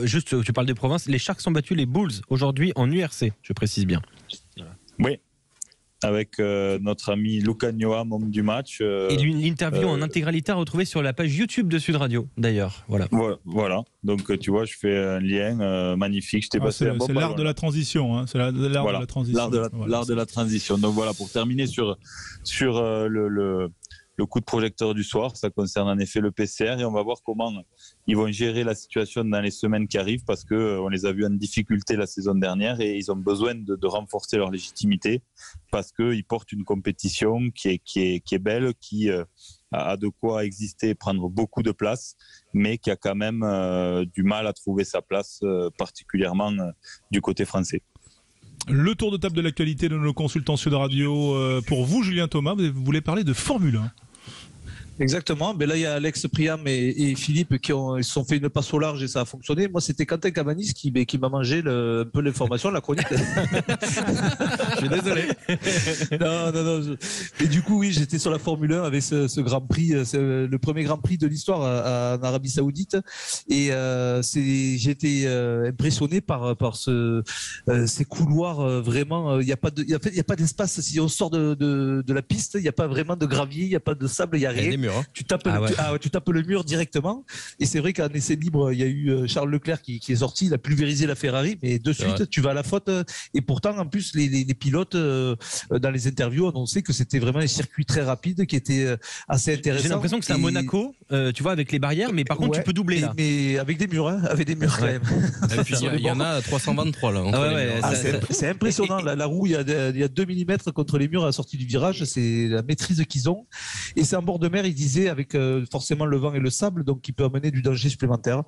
juste, tu parles des provinces, les Sharks ont battu les Bulls aujourd'hui en URC, je précise bien. Oui, avec notre ami Luka Njoam, homme du match. Et l'interview en intégralité à retrouver sur la page YouTube de Sud Radio, d'ailleurs. Voilà. Donc, tu vois, je fais un lien magnifique. Je t'ai passé un bon c'est l'art de la transition. Hein. C'est l'art de la transition. L'art de la transition. Donc, voilà, pour terminer sur le coup de projecteur du soir, ça concerne en effet le PCR et on va voir comment ils vont gérer la situation dans les semaines qui arrivent parce qu'on les a vus en difficulté la saison dernière et ils ont besoin de renforcer leur légitimité parce qu'ils portent une compétition qui est belle, qui a de quoi exister et prendre beaucoup de place, mais qui a quand même du mal à trouver sa place, particulièrement du côté français. Le tour de table de l'actualité de nos consultants Sud Radio. Pour vous, Julien Thomas, vous voulez parler de Formule 1. Exactement. Mais là, il y a Alex Priam et Philippe qui se sont fait une passe au large et ça a fonctionné. Moi, c'était Quentin Cabanis qui m'a mangé un peu l'information, la chronique. Je suis désolé. Non. Et du coup, oui, j'étais sur la Formule 1 avec ce Grand Prix. C'est le premier Grand Prix de l'histoire en Arabie Saoudite. Et j'ai été impressionné par ces couloirs. Vraiment, il n'y a pas d'espace. Si on sort de la piste, il n'y a pas vraiment de gravier, il n'y a pas de sable, il n'y a rien. Tu tapes le mur directement. Et c'est vrai qu'en essai libre, il y a eu Charles Leclerc qui est sorti, il a pulvérisé la Ferrari, mais de suite, tu vas à la faute. Et pourtant, en plus, les pilotes, dans les interviews, annonçaient que c'était vraiment un circuit très rapide qui était assez intéressant. J'ai l'impression que c'est à Monaco, tu vois, avec les barrières, mais par contre, tu peux doubler là. Mais avec des murs, avec des murs quand même. Et puis, il y en a à 323 là. C'est impressionnant. La roue, il y a 2 mm contre les murs à la sortie du virage. C'est la maîtrise qu'ils ont. Et c'est en bord de mer. il disait avec forcément le vent et le sable, donc qui peut amener du danger supplémentaire.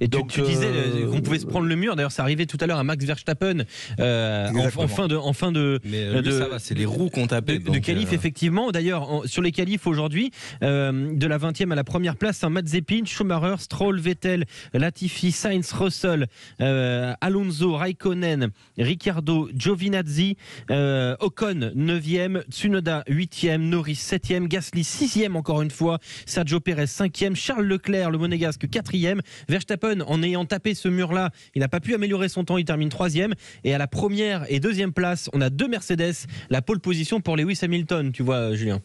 Et donc tu disais qu'on pouvait se prendre le mur. D'ailleurs, ça arrivait tout à l'heure à Max Verstappen en fin de. Mais lui, ça va, c'est les roues qu'on tapait. De qualif, effectivement. D'ailleurs, sur les qualifs aujourd'hui, de la 20e à la première place, Mazepin, Schumacher, Stroll, Vettel, Latifi, Sainz, Russell, Alonso, Raikkonen, Ricciardo, Giovinazzi, Ocon 9e, Tsunoda 8e, Norris 7e, Gasly 6e encore une fois, Sergio Perez 5e, Charles Leclerc, le monégasque 4e, Verstappen, en ayant tapé ce mur-là, il n'a pas pu améliorer son temps, il termine 3e, et à la première et deuxième place, on a 2 Mercedes, la pole position pour Lewis Hamilton, tu vois Julien.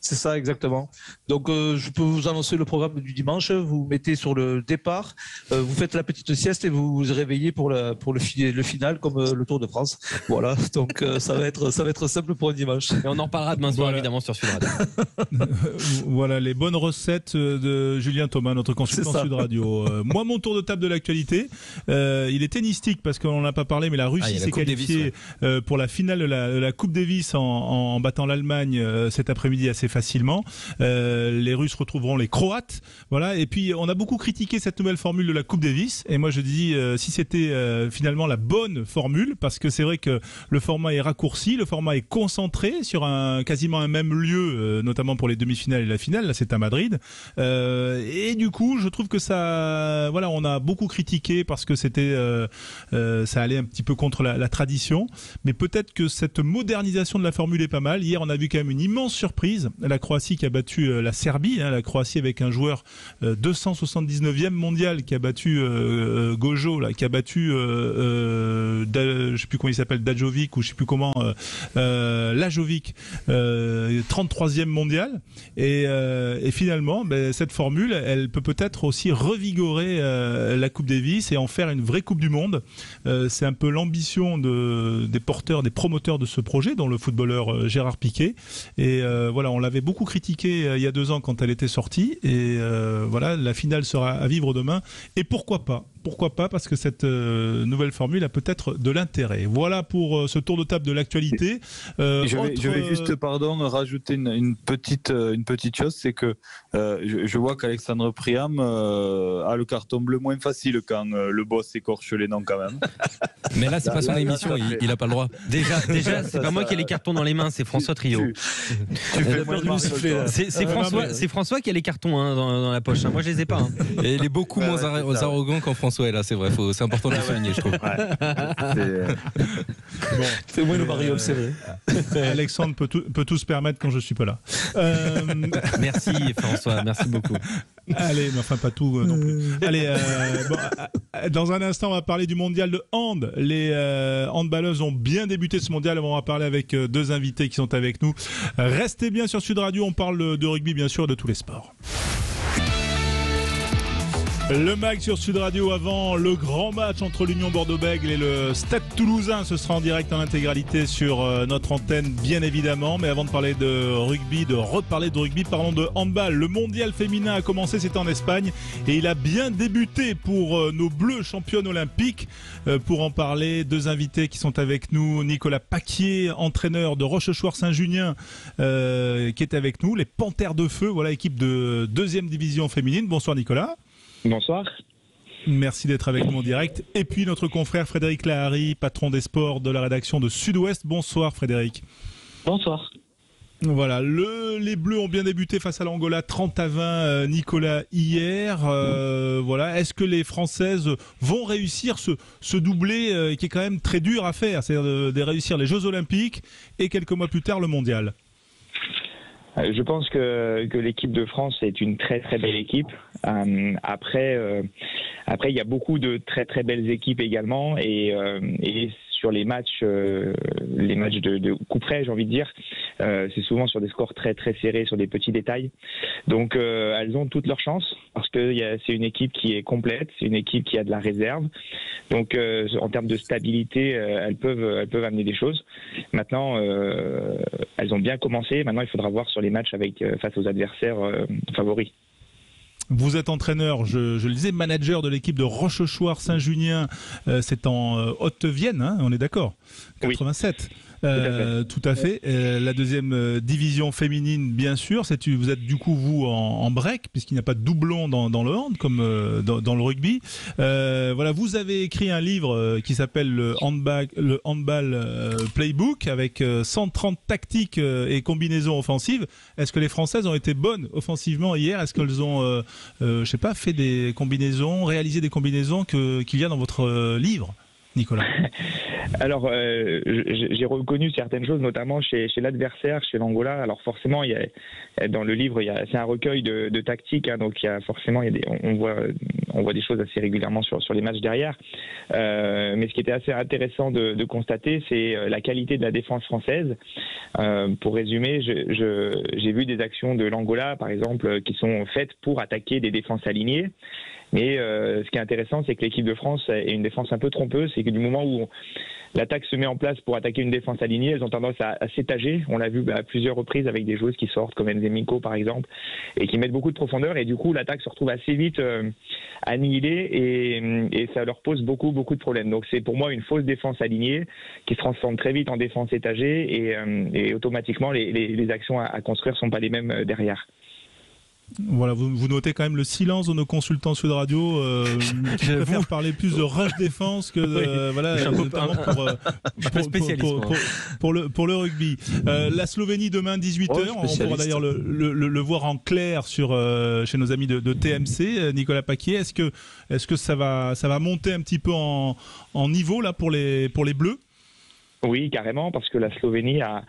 C'est ça, exactement. Donc, je peux vous annoncer le programme du dimanche. Vous mettez sur le départ, vous faites la petite sieste et vous vous réveillez pour le final, comme le Tour de France. Voilà. Donc, ça va être simple pour un dimanche. Et on en parlera demain soir, évidemment, sur Sud Radio. Voilà les bonnes recettes de Julien Thomas, notre consultant Sud Radio. Moi, mon tour de table de l'actualité, il est tennistique parce qu'on n'en a pas parlé, mais la Russie s'est qualifiée pour la finale de la Coupe Davis en battant l'Allemagne cet après-midi assez facilement. Les Russes retrouveront les Croates. Voilà. Et puis, on a beaucoup critiqué cette nouvelle formule de la Coupe Davis. Et moi, je dis, si c'était finalement la bonne formule, parce que c'est vrai que le format est raccourci, le format est concentré sur quasiment un même lieu, notamment pour les demi-finales et la finale. Là, c'est à Madrid. Et du coup, je trouve que ça, voilà, on a beaucoup critiqué parce que c'était, ça allait un petit peu contre la tradition. Mais peut-être que cette modernisation de la formule est pas mal. Hier, on a vu quand même une immense surprise. La Croatie qui a battu la Serbie, la Croatie avec un joueur 279e mondial qui a battu Gojo, là, qui a battu je sais plus comment il s'appelle, Dajovic ou je sais plus comment, Lajovic, 33e mondial. Et finalement, cette formule, elle peut peut-être aussi revigorer la Coupe Davis et en faire une vraie Coupe du Monde. C'est un peu l'ambition des porteurs, des promoteurs de ce projet, dont le footballeur Gérard Piquet. Et voilà, on l'avait beaucoup critiqué il y a 2 ans quand elle était sortie. Et voilà, la finale sera à vivre demain. Et pourquoi pas ? Pourquoi pas ? Parce que cette nouvelle formule a peut-être de l'intérêt. Voilà pour ce tour de table de l'actualité. Je vais juste, rajouter une petite chose, c'est que je vois qu'Alexandre Priam a le carton bleu moins facile quand le boss écorche les noms quand même. Mais là, c'est pas son émission, il a pas le droit. Déjà, c'est pas moi qui ai les cartons dans les mains, c'est François Trio. C'est François qui a les cartons dans la poche. Moi, je les ai pas. Et il est beaucoup moins arrogant quand François est là, c'est vrai. C'est important de le souligner, je trouve. C'est moi le Mario, c'est vrai. Alexandre peut tout se permettre quand je suis pas là. Merci François, merci beaucoup. Allez, mais enfin pas tout non plus. Allez, dans un instant, on va parler du mondial de hand. Les handballeuses ont bien débuté ce mondial. On va parler avec 2 invités qui sont avec nous. Restez bien sur Sud Radio. On parle de rugby, bien sûr, de tous les sports. Le MAG sur Sud Radio avant le grand match entre l'Union Bordeaux-Bègles et le Stade Toulousain. Ce sera en direct en intégralité sur notre antenne, bien évidemment. Mais avant de parler de rugby, parlons de handball. Le mondial féminin a commencé, c'était en Espagne. Et il a bien débuté pour nos Bleus championnes olympiques. Pour en parler, 2 invités qui sont avec nous. Nicolas Paquier, entraîneur de Rochechouart-Saint-Junien, qui est avec nous. Les Panthères de Feu, voilà, équipe de 2e division féminine. Bonsoir Nicolas. Bonsoir. Merci d'être avec nous en direct. Et puis notre confrère Frédéric Lahari, patron des sports de la rédaction de Sud-Ouest. Bonsoir Frédéric. Bonsoir. Voilà, les Bleus ont bien débuté face à l'Angola 30-20, Nicolas, hier. Voilà, est-ce que les Françaises vont réussir ce doublé qui est quand même très dur à faire, c'est-à-dire de réussir les Jeux Olympiques et quelques mois plus tard le Mondial? Je pense que l'équipe de France est une très très belle équipe. Après, il y a beaucoup de très très belles équipes également et sur les matchs de coup près, j'ai envie de dire, c'est souvent sur des scores très très serrés, sur des petits détails. Donc elles ont toutes leurs chances parce que c'est une équipe qui est complète, c'est une équipe qui a de la réserve. Donc en termes de stabilité, elles peuvent amener des choses. Maintenant, elles ont bien commencé. Maintenant, il faudra voir sur les matchs face aux adversaires favoris. Vous êtes entraîneur, je le disais, manager de l'équipe de Rochechouart-Saint-Junien, c'est en Haute-Vienne, hein, on est d'accord, 87. Tout à fait. La deuxième division féminine, bien sûr, vous êtes du coup vous en break, puisqu'il n'y a pas de doublon dans le hand comme dans le rugby. Voilà, vous avez écrit un livre qui s'appelle le handball playbook avec 130 tactiques et combinaisons offensives. Est-ce que les Françaises ont été bonnes offensivement hier? Est-ce qu'elles ont, je sais pas, fait des combinaisons, réalisé des combinaisons qu'il y a dans votre livre, Nicolas? Alors, j'ai reconnu certaines choses, notamment chez l'adversaire, chez l'Angola. Alors forcément, dans le livre, c'est un recueil de tactiques, hein, donc il y a forcément, on voit des choses assez régulièrement sur les matchs derrière. Mais ce qui était assez intéressant de constater, c'est la qualité de la défense française. Pour résumer, j'ai vu des actions de l'Angola, par exemple, qui sont faites pour attaquer des défenses alignées. Mais ce qui est intéressant, c'est que l'équipe de France est une défense un peu trompeuse. C'est que du moment où l'attaque se met en place pour attaquer une défense alignée, elles ont tendance à s'étager. On l'a vu à plusieurs reprises avec des joueuses qui sortent, comme Nzemiko par exemple, et qui mettent beaucoup de profondeur. Et du coup, l'attaque se retrouve assez vite annihilée et ça leur pose beaucoup de problèmes. Donc c'est pour moi une fausse défense alignée qui se transforme très vite en défense étagée et automatiquement les actions à construire ne sont pas les mêmes derrière. Voilà, vous notez quand même le silence de nos consultants Sud Radio. Qui préfèrent parler plus de rush défense que de, voilà, notamment pour le rugby. La Slovénie demain 18h. On pourra d'ailleurs le voir en clair chez nos amis de TMC. Nicolas Paquier, est-ce que ça va monter un petit peu en niveau là pour les Bleus? Oui, carrément, parce que la Slovénie a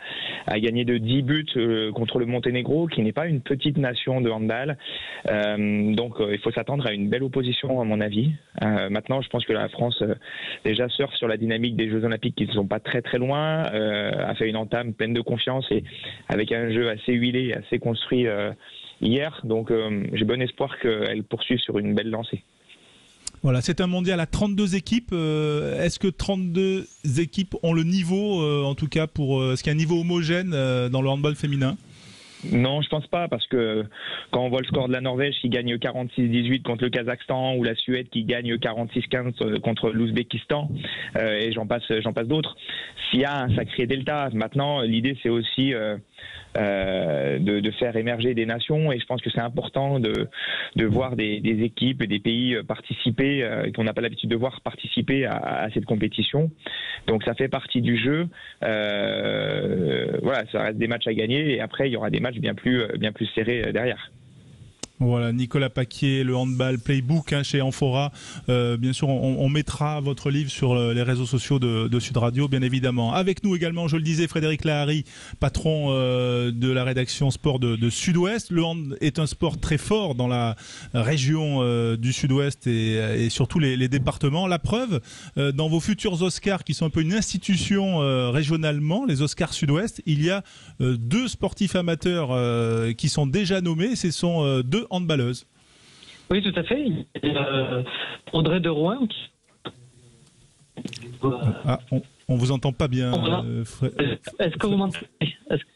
gagné de 10 buts contre le Monténégro, qui n'est pas une petite nation de handball. Donc, il faut s'attendre à une belle opposition, à mon avis. Maintenant, je pense que la France déjà surfe sur la dynamique des Jeux Olympiques qui ne sont pas très très loin, a fait une entame pleine de confiance et avec un jeu assez huilé, assez construit hier. Donc, j'ai bon espoir qu'elle poursuive sur une belle lancée. Voilà, c'est un mondial à 32 équipes. Est-ce que 32 équipes ont le niveau, en tout cas, est-ce qu'il y a un niveau homogène dans le handball féminin? Non, je pense pas, parce que quand on voit le score de la Norvège qui gagne 46-18 contre le Kazakhstan, ou la Suède qui gagne 46-15 contre l'Ouzbékistan, et j'en passe d'autres, s'il y a un sacré delta. Maintenant, l'idée c'est aussi de faire émerger des nations, et je pense que c'est important de voir des équipes et des pays participer, qu'on n'a pas l'habitude de voir participer à cette compétition. Donc ça fait partie du jeu. Voilà, ça reste des matchs à gagner, et après il y aura des matchs bien plus serrés derrière. Voilà, Nicolas Paquier, le handball playbook chez Amphora. Bien sûr, on mettra votre livre sur les réseaux sociaux de Sud Radio, bien évidemment. Avec nous également, je le disais, Frédéric Lahari, patron de la rédaction sport de Sud-Ouest. Le hand est un sport très fort dans la région du Sud-Ouest et surtout les départements. La preuve, dans vos futurs Oscars, qui sont un peu une institution régionalement, les Oscars Sud-Ouest, il y a 2 sportifs amateurs qui sont déjà nommés. Ce sont 2 handballeuses. Oui, tout à fait. Audrey de Rouen. On vous entend pas bien. Est-ce que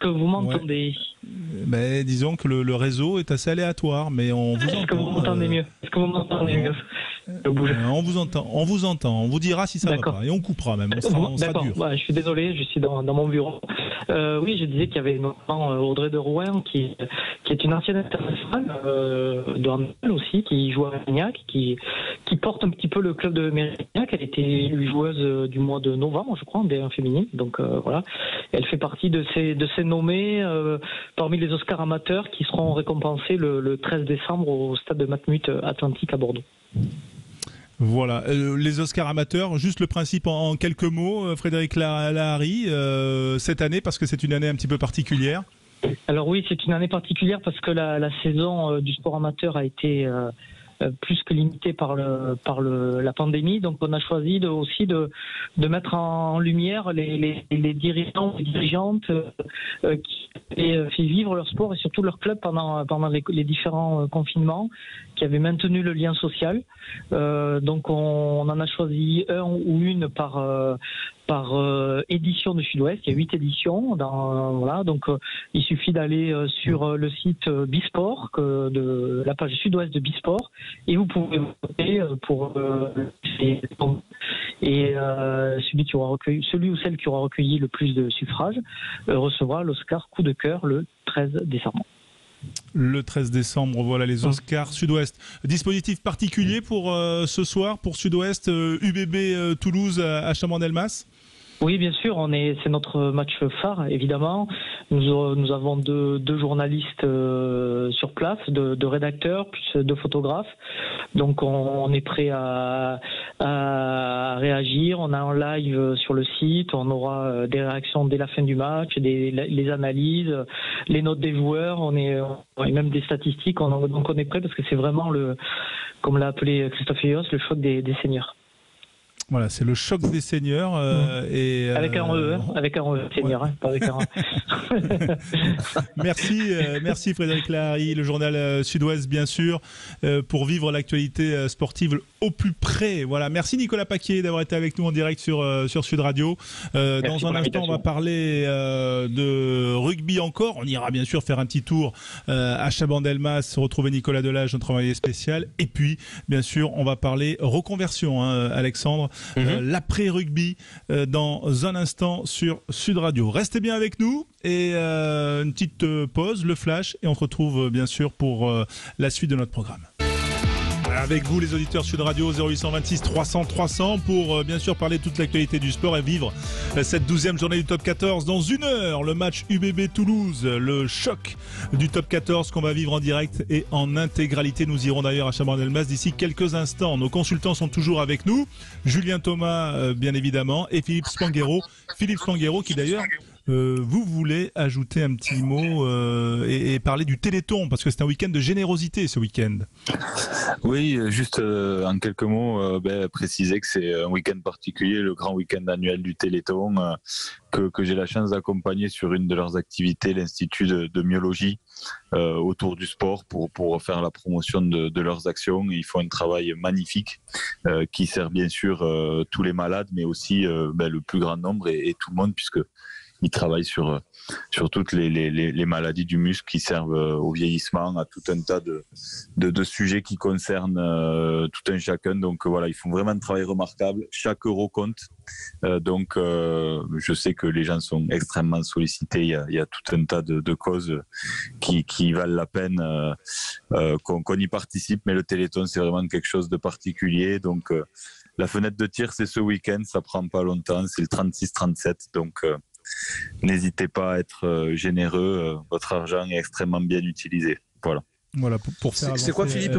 vous m'entendez? Mais disons que le réseau est assez aléatoire, mais on vous entend. Est-ce que vous m'entendez mieux? On vous entend. On vous dira si ça va pas. Et on coupera même. On sera dur. Je suis désolé, je suis dans mon bureau. Oui, je disais qu'il y avait notamment Audrey de Rouen qui est une ancienne internationale de handball aussi, qui joue à Mérignac, qui porte un petit peu le club de Mérignac. Elle était joueuse du mois de novembre, je crois, en D1 féminine. Donc voilà, elle fait partie de ces nommés parmi les Oscars amateurs qui seront récompensés le 13 décembre au stade de Matmut Atlantique à Bordeaux. Voilà, les Oscars amateurs, juste le principe en quelques mots, Frédéric Lahari, cette année, parce que c'est une année un petit peu particulière. Alors oui, c'est une année particulière parce que la saison du sport amateur a été plus que limitée par la pandémie. Donc on a choisi aussi de mettre en lumière les dirigeants et dirigeantes qui avaient fait vivre leur sport et surtout leur club pendant les différents confinements, qui avaient maintenu le lien social. Donc on en a choisi un ou une par édition de Sud-Ouest. Il y a 8 éditions. Voilà, donc il suffit d'aller sur le site Bisport, de la page Sud-Ouest de Bisport, et vous pouvez voter pour et Et celui ou celle qui aura recueilli le plus de suffrages recevra l'Oscar Coup de cœur le 13 décembre. Le 13 décembre, voilà les Oscars Sud-Ouest. Dispositif particulier pour ce soir, pour Sud-Ouest, UBB Toulouse à Chabannes-Delmas? Oui, bien sûr, c'est notre match phare, évidemment. Nous avons deux journalistes sur place, deux rédacteurs, plus 2 photographes. Donc on est prêt à réagir. On a un live sur le site, on aura des réactions dès la fin du match, les analyses, les notes des joueurs, et même des statistiques. Donc on est prêt parce que c'est vraiment comme l'a appelé Christophe Elios, le choc des seniors. Voilà, c'est le choc des seniors. Avec un E, senior, ouais. Pas avec un Merci Frédéric Lahari, le journal Sud-Ouest bien sûr, pour vivre l'actualité sportive au plus près. Voilà, merci Nicolas Paquier d'avoir été avec nous en direct sur Sud Radio. Dans un instant, on va parler de rugby encore. On ira bien sûr faire un petit tour à Chabannes-Delmas, retrouver Nicolas Delage, notre envoyé spécial. Et puis, bien sûr, on va parler reconversion, Alexandre. L'après-rugby dans un instant sur Sud Radio. Restez bien avec nous et une petite pause, le flash, et on se retrouve bien sûr pour la suite de notre programme. Avec vous les auditeurs Sud Radio 0826 300 300 pour bien sûr parler de toute l'actualité du sport et vivre cette 12e journée du top 14. Dans 1 heure, le match UBB Toulouse, le choc du top 14 qu'on va vivre en direct et en intégralité. Nous irons d'ailleurs à Chabannes-Delmas d'ici quelques instants. Nos consultants sont toujours avec nous, Julien Thomas bien évidemment et Philippe Spanghero qui d'ailleurs vous voulez ajouter un petit mot et parler du Téléthon, parce que c'est un week-end de générosité ce week-end. Oui, juste en quelques mots, préciser que c'est un week-end particulier, le grand week-end annuel du Téléthon, que j'ai la chance d'accompagner sur une de leurs activités, l'Institut de myologie, autour du sport pour faire la promotion de leurs actions. Ils font un travail magnifique qui sert bien sûr tous les malades, mais aussi le plus grand nombre et tout le monde, puisque ils travaillent sur toutes les maladies du muscle qui servent au vieillissement, à tout un tas de sujets qui concernent tout un chacun. Donc voilà, ils font vraiment un travail remarquable. Chaque euro compte. Donc je sais que les gens sont extrêmement sollicités. Il y a tout un tas de causes qui valent la peine qu'on y participe. Mais le Téléthon, c'est vraiment quelque chose de particulier. Donc la fenêtre de tir, c'est ce week-end. Ça prend pas longtemps. C'est le 36-37. Donc n'hésitez pas à être généreux, votre argent est extrêmement bien utilisé. Voilà. Voilà pour faire c'est quoi Philippe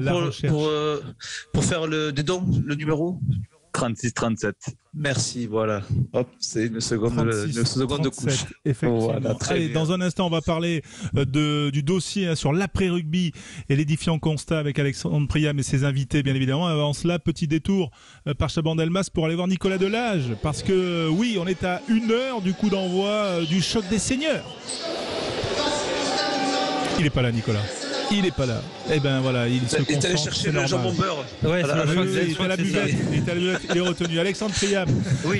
pour faire des dons, le numéro 36-37. Merci, voilà. Hop, c'est une seconde de couche. Effectivement. Voilà, Allez, dans un instant, on va parler du dossier sur l'après-rugby et l'édifiant constat avec Alexandre Priam et ses invités, bien évidemment. Avant cela, petit détour par Chabannes-Delmas pour aller voir Nicolas Delage, parce que oui, on est à 1 heure du coup d'envoi du choc des seigneurs. Il n'est pas là, Nicolas. Il n'est pas là. Eh ben voilà, il se concentre. Il est allé chercher le jambon beurre. Ouais, il est à la buvette. Il est retenu. Alexandre Priam, oui.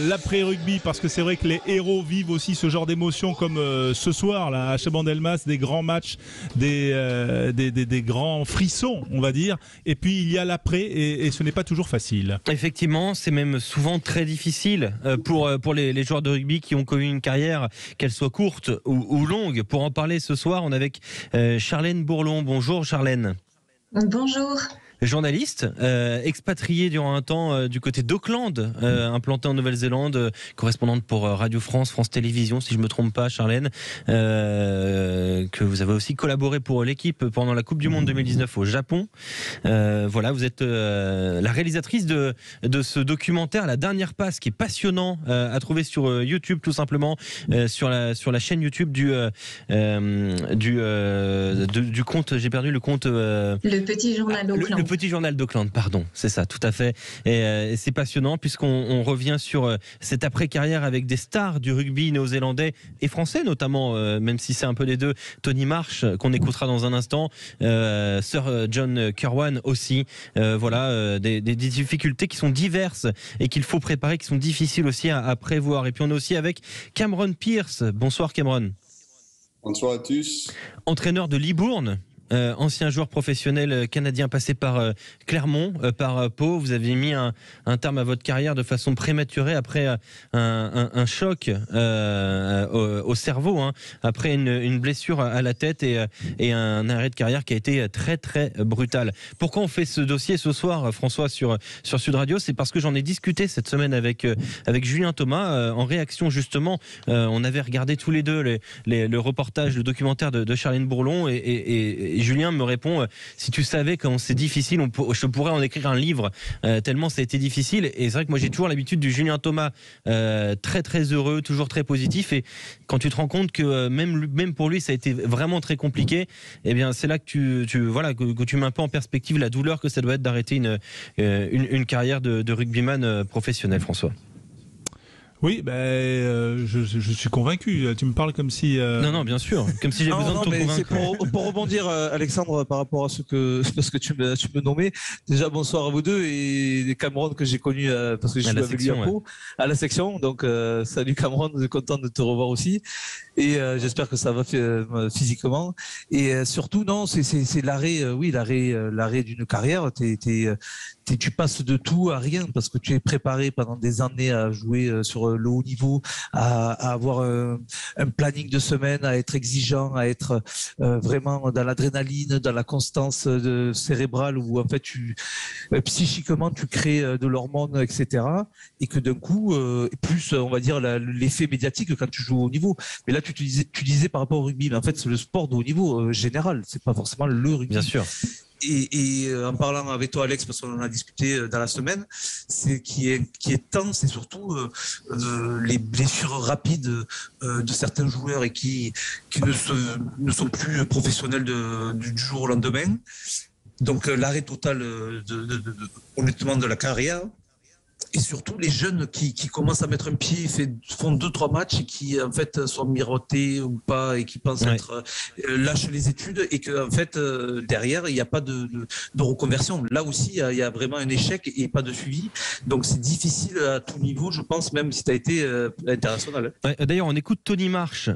L'après-rugby, parce que c'est vrai que les héros vivent aussi ce genre d'émotions comme ce soir là, à Chabannes-Delmas, des grands matchs, des grands frissons, on va dire. Et puis il y a l'après, et ce n'est pas toujours facile. Effectivement, c'est même souvent très difficile pour les joueurs de rugby qui ont connu une carrière, qu'elle soit courte ou longue. Pour en parler ce soir, on est avec Charlène Bourlon. Bonjour Charlène. Bonjour. Journaliste, expatriée durant un temps du côté d'Auckland, implantée en Nouvelle-Zélande, correspondante pour Radio France, France Télévisions, si je ne me trompe pas, Charlène, que vous avez aussi collaboré pour l'équipe pendant la Coupe du Monde 2019 au Japon. Voilà, vous êtes la réalisatrice de ce documentaire, La Dernière Passe, qui est passionnant à trouver sur YouTube, tout simplement, sur la chaîne YouTube du compte, j'ai perdu le compte... Le Petit Journal d'Auckland. Le Petit Journal d'Auckland, pardon, c'est ça, tout à fait. Et c'est passionnant puisqu'on revient sur cette après-carrière avec des stars du rugby néo-zélandais et français notamment, même si c'est un peu les deux. Tony Marsh, qu'on écoutera dans un instant, Sir John Kirwan aussi. Voilà, des difficultés qui sont diverses et qu'il faut préparer, qui sont difficiles aussi à prévoir. Et puis on est aussi avec Cameron Pearce. Bonsoir Cameron. Bonsoir à tous. Entraîneur de Libourne. ancien joueur professionnel canadien passé par Clermont, par Pau. Vous avez mis un terme à votre carrière de façon prématurée après un choc au cerveau, hein, après une blessure à la tête et un arrêt de carrière qui a été très très brutal. Pourquoi on fait ce dossier ce soir, François, sur Sud Radio? C'est parce que j'en ai discuté cette semaine avec Julien Thomas en réaction justement. On avait regardé tous les deux le reportage, le documentaire de Charline Bourlon et Julien me répond si tu savais comment c'est difficile, je pourrais en écrire un livre tellement ça a été difficile. Et c'est vrai que moi j'ai toujours l'habitude du Julien Thomas très très heureux, toujours très positif, et quand tu te rends compte que même pour lui ça a été vraiment très compliqué, et bien c'est là que tu mets un peu en perspective la douleur que ça doit être d'arrêter une carrière de rugbyman professionnel, François. Oui, je suis convaincu. Tu me parles comme si... Non, bien sûr. Comme si j'avais besoin de te convaincre. Pour rebondir, Alexandre, par rapport à parce que tu me nommais. Déjà, bonsoir à vous deux et Cameron que j'ai connu parce que j'ai joué avec lui à Pau, à la section. Donc, salut Cameron, je suis content de te revoir aussi. Et j'espère que ça va physiquement. Et surtout, non, c'est l'arrêt, l'arrêt d'une carrière. Tu passes de tout à rien parce que tu es préparé pendant des années à jouer sur le haut niveau, à avoir un planning de semaine, à être exigeant, à être vraiment dans l'adrénaline, dans la constance cérébrale où en fait psychiquement tu crées de l'hormone, etc. Et que d'un coup, plus on va dire l'effet médiatique quand tu joues au haut niveau. Mais là tu disais par rapport au rugby, mais en fait c'est le sport de haut niveau général, c'est pas forcément le rugby. Bien sûr. Et en parlant avec toi, Alex, parce qu'on en a discuté dans la semaine, qui est temps, c'est surtout les blessures rapides de certains joueurs et qui ne sont plus professionnels du jour au lendemain. Donc l'arrêt total honnêtement de la carrière. Et surtout les jeunes qui commencent à mettre un pied, font 2-3 matchs et qui en fait sont mirotés ou pas et qui pensent être lâchent les études et que en fait derrière il n'y a pas de reconversion. Là aussi il y a vraiment un échec et pas de suivi. Donc c'est difficile à tout niveau, je pense, même si tu as été international. D'ailleurs on écoute Tony Marsh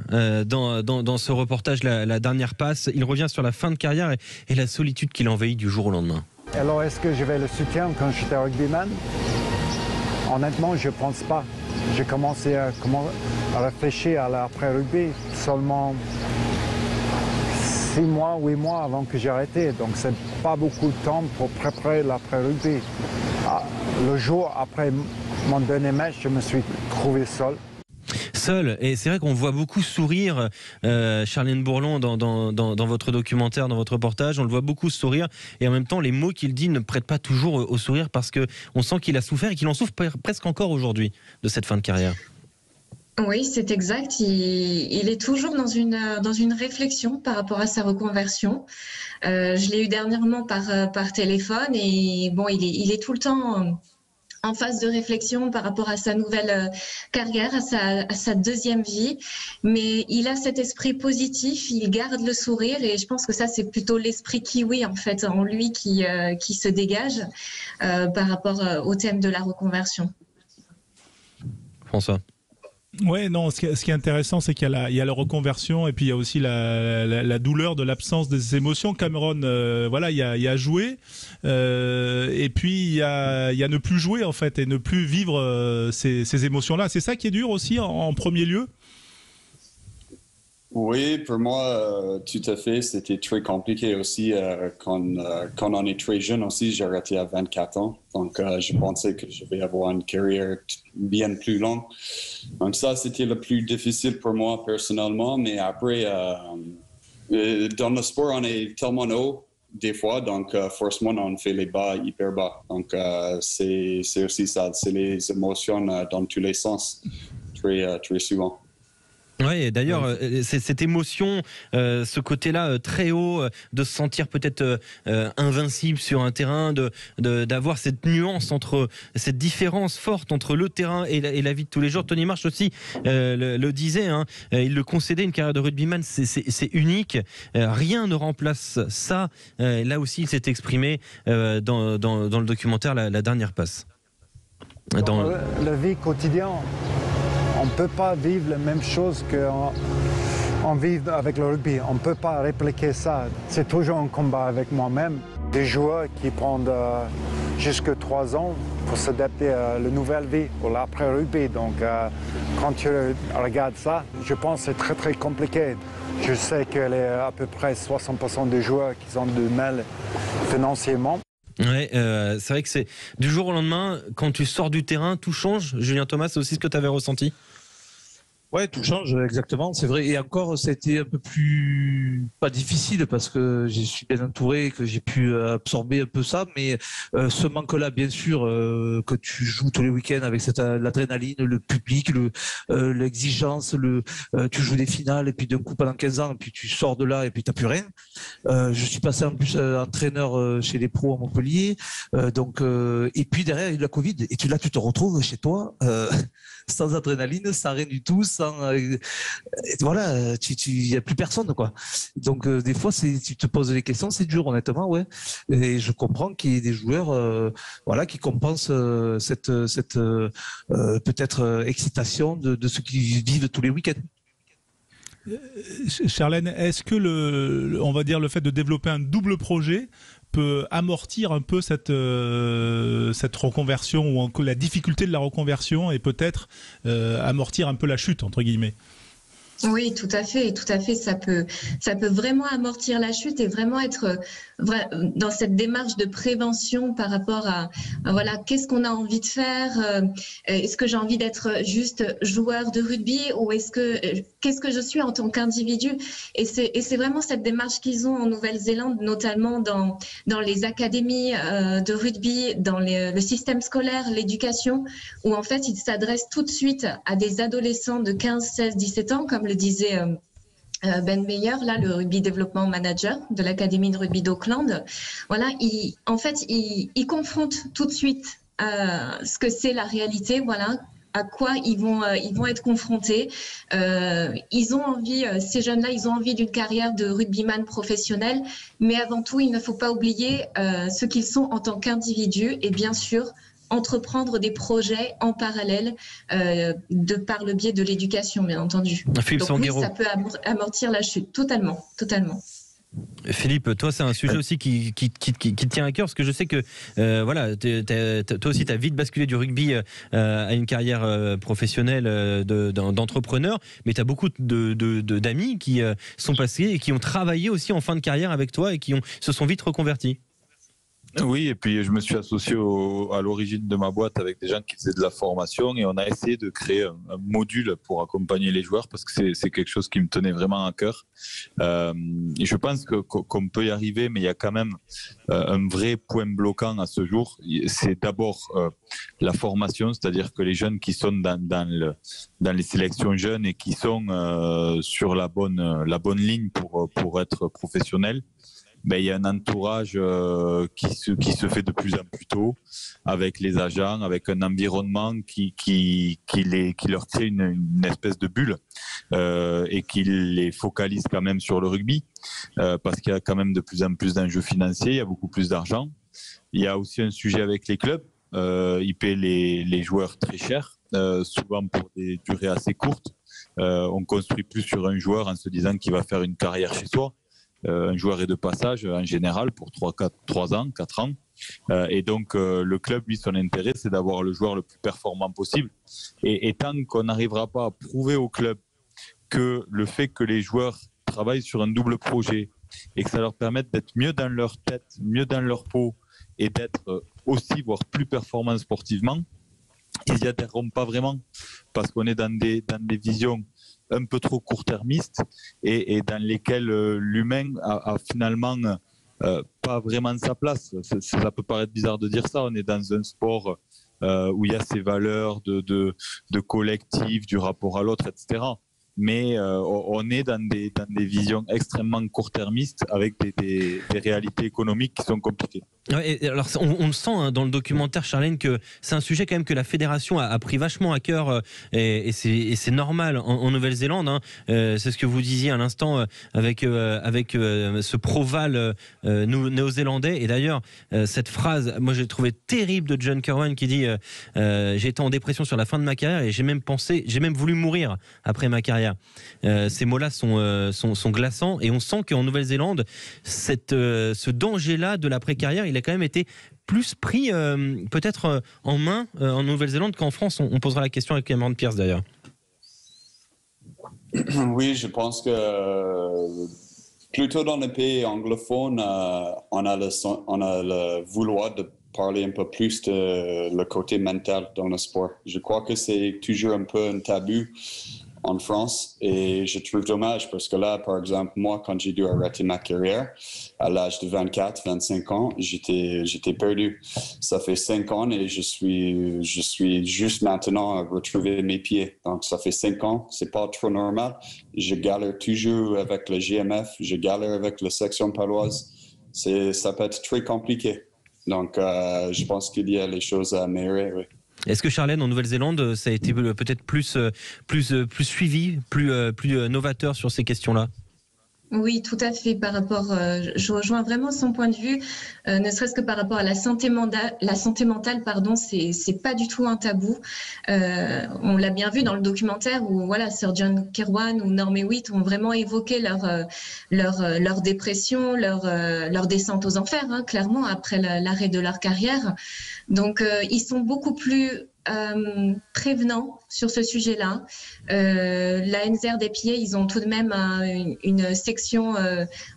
dans ce reportage la dernière passe. Il revient sur la fin de carrière et la solitude qui l'envahit du jour au lendemain. Alors est-ce que je vais le soutenir quand j'étais rugbyman? Honnêtement, je ne pense pas. J'ai commencé à réfléchir à l'après-rugby seulement 6 mois, 8 mois avant que j'ai arrêté. Donc, ce n'est pas beaucoup de temps pour préparer l'après-rugby. Le jour après mon dernier match, je me suis trouvé seul. Et c'est vrai qu'on voit beaucoup sourire Charline Bourlon dans votre documentaire, dans votre reportage, on le voit beaucoup sourire et en même temps les mots qu'il dit ne prêtent pas toujours au sourire parce qu'on sent qu'il a souffert et qu'il en souffre presque encore aujourd'hui de cette fin de carrière. Oui, c'est exact. Il est toujours dans une réflexion par rapport à sa reconversion. Je l'ai eu dernièrement par téléphone et bon, il est tout le temps en phase de réflexion par rapport à sa nouvelle carrière, à sa deuxième vie. Mais il a cet esprit positif, il garde le sourire et je pense que ça, c'est plutôt l'esprit kiwi en fait, en lui qui se dégage par rapport au thème de la reconversion. François. Ouais, non, ce qui est intéressant, c'est qu'il y a la reconversion et puis il y a aussi la douleur de l'absence des émotions. Cameron, il y a joué et puis il y a ne plus jouer en fait et ne plus vivre ces émotions-là. C'est ça qui est dur aussi en premier lieu. Oui, pour moi, tout à fait. C'était très compliqué aussi quand on est très jeune aussi. J'ai arrêté à 24 ans. Donc, je pensais que je vais avoir une carrière bien plus longue. Donc, ça, c'était le plus difficile pour moi personnellement. Mais après, dans le sport, on est tellement haut des fois. Donc, forcément, on fait les bas hyper bas. Donc, c'est aussi ça. C'est les émotions dans tous les sens, très souvent. Oui, d'ailleurs, cette émotion, ce côté-là très haut, de se sentir peut-être invincible sur un terrain, d'avoir cette nuance cette différence forte entre le terrain et la vie de tous les jours. Tony Marsh aussi le disait, hein, il le concédait, une carrière de rugbyman, c'est unique, rien ne remplace ça. Là aussi, il s'est exprimé dans le documentaire La dernière passe. La vie quotidienne. On ne peut pas vivre la même chose on vit avec le rugby. On ne peut pas répliquer ça. C'est toujours un combat avec moi-même. Des joueurs qui prennent jusque 3 ans pour s'adapter à la nouvelle vie, pour l'après-rugby. Donc, quand tu regardes ça, je pense que c'est très, très compliqué. Je sais qu'il y a à peu près 60% des joueurs qui ont du mal financièrement. Ouais, c'est vrai que c'est du jour au lendemain, quand tu sors du terrain, tout change. Julien Thomas, c'est aussi ce que tu avais ressenti? Ouais, tout change, exactement, c'est vrai. Et encore, c'était un peu plus pas difficile parce que je suis bien entouré, que j'ai pu absorber un peu ça. Mais ce manque-là, bien sûr, que tu joues tous les week-ends avec l'adrénaline, le public, l'exigence, tu joues des finales et puis d'un coup pendant 15 ans, et puis tu sors de là et puis t'as plus rien. Je suis passé en plus entraîneur chez les pros à Montpellier, et puis derrière il y a eu la Covid et là tu te retrouves chez toi sans adrénaline, sans rien du tout, voilà, il y a plus personne quoi. Donc des fois tu te poses des questions, c'est dur honnêtement, ouais. Et je comprends qu'il y ait des joueurs qui compensent cette peut-être excitation de ceux qui vivent tous les week-ends. Charlène, est-ce que on va dire le fait de développer un double projet peut amortir un peu cette reconversion ou la difficulté de la reconversion et peut-être amortir un peu la chute entre guillemets? Oui, tout à fait, ça peut vraiment amortir la chute et vraiment être dans cette démarche de prévention par rapport à voilà, qu'est-ce qu'on a envie de faire, est-ce que j'ai envie d'être juste joueur de rugby ou qu'est-ce que je suis en tant qu'individu, et c'est vraiment cette démarche qu'ils ont en Nouvelle-Zélande, notamment dans les académies de rugby, dans le système scolaire, l'éducation, où en fait ils s'adressent tout de suite à des adolescents de 15, 16, 17 ans, comme le disait Ben Meyer, là, le rugby développement manager de l'Académie de rugby d'Auckland. Voilà, il confronte tout de suite ce que c'est la réalité, voilà, à quoi ils vont être confrontés. Ils ont envie, ces jeunes-là, ils ont envie d'une carrière de rugbyman professionnel, mais avant tout, il ne faut pas oublier ce qu'ils sont en tant qu'individus et bien sûr, entreprendre des projets en parallèle par le biais de l'éducation, bien entendu. Philippe Donc oui, Sanguero. ça peut amortir la chute, totalement. Philippe, toi c'est un sujet aussi qui te tient à cœur, parce que je sais que voilà, toi aussi tu as vite basculé du rugby à une carrière professionnelle d'entrepreneur, mais tu as beaucoup d'amis qui sont passés et qui ont travaillé aussi en fin de carrière avec toi et qui se sont vite reconvertis. Oui, et puis je me suis associé à l'origine de ma boîte avec des gens qui faisaient de la formation et on a essayé de créer un module pour accompagner les joueurs parce que c'est quelque chose qui me tenait vraiment à cœur. Et je pense qu'on peut y arriver, mais il y a quand même un vrai point bloquant à ce jour. C'est d'abord la formation, c'est-à-dire que les jeunes qui sont dans les sélections jeunes et qui sont sur la bonne ligne pour être professionnels, ben, il y a un entourage qui se fait de plus en plus tôt avec les agents, avec un environnement qui leur crée une espèce de bulle et qui les focalise quand même sur le rugby parce qu'il y a quand même de plus en plus d'enjeux financiers, il y a beaucoup plus d'argent. Il y a aussi un sujet avec les clubs, ils paient les joueurs très cher, souvent pour des durées assez courtes. On construit plus sur un joueur en se disant qu'il va faire une carrière chez soi. Un joueur est de passage en général pour 3 ans, 4 ans. Et donc le club, lui, son intérêt, c'est d'avoir le joueur le plus performant possible. Et tant qu'on n'arrivera pas à prouver au club que le fait que les joueurs travaillent sur un double projet et que ça leur permette d'être mieux dans leur tête, mieux dans leur peau et d'être aussi, voire plus performants sportivement, ils n'y adhéreront pas vraiment parce qu'on est dans des visions un peu trop court-termistes et dans lesquelles l'humain a finalement pas vraiment sa place. Ça peut paraître bizarre de dire ça, on est dans un sport où il y a ces valeurs de collectif, du rapport à l'autre, etc. Mais on est dans des visions extrêmement court-termistes avec des réalités économiques qui sont compliquées. Ouais, et alors on le sent dans le documentaire, Charlène, que c'est un sujet quand même que la fédération a pris vachement à cœur et c'est normal en Nouvelle-Zélande. C'est ce que vous disiez à l'instant avec ce Proval néo-zélandais. Et d'ailleurs, cette phrase, moi j'ai trouvé terrible de John Kirwan qui dit j'ai été en dépression sur la fin de ma carrière et j'ai même voulu mourir après ma carrière. carrière. Ces mots-là sont glaçants et on sent qu'en Nouvelle-Zélande, ce danger-là de l'après-carrière, il a quand même été plus pris peut-être en main en Nouvelle-Zélande qu'en France. On posera la question avec Cameron Pearce d'ailleurs. Oui, je pense que plutôt dans les pays anglophones, on a le vouloir de parler un peu plus de le côté mental dans le sport. Je crois que c'est toujours un peu un tabou en France et je trouve dommage parce que là, par exemple, moi, quand j'ai dû arrêter ma carrière à l'âge de 24, 25 ans, j'étais perdu. Ça fait 5 ans et je suis juste maintenant à retrouver mes pieds. Donc, ça fait 5 ans, c'est pas trop normal. Je galère toujours avec le GMF, je galère avec la section paloise. Ça peut être très compliqué. Donc, je pense qu'il y a les choses à améliorer, oui. Est-ce que Charlène, en Nouvelle-Zélande, ça a été peut-être plus suivi, plus novateur sur ces questions-là ? Oui, tout à fait. Par rapport, je rejoins vraiment son point de vue, ne serait-ce que par rapport à la santé mentale, pardon, c'est pas du tout un tabou. On l'a bien vu dans le documentaire où voilà, Sir John Kirwan ou Norm Hewitt ont vraiment évoqué leur dépression, leur descente aux enfers, hein, clairement après l'arrêt de leur carrière. Donc, ils sont beaucoup plus prévenants sur ce sujet-là. La NZRDPA, ils ont tout de même une section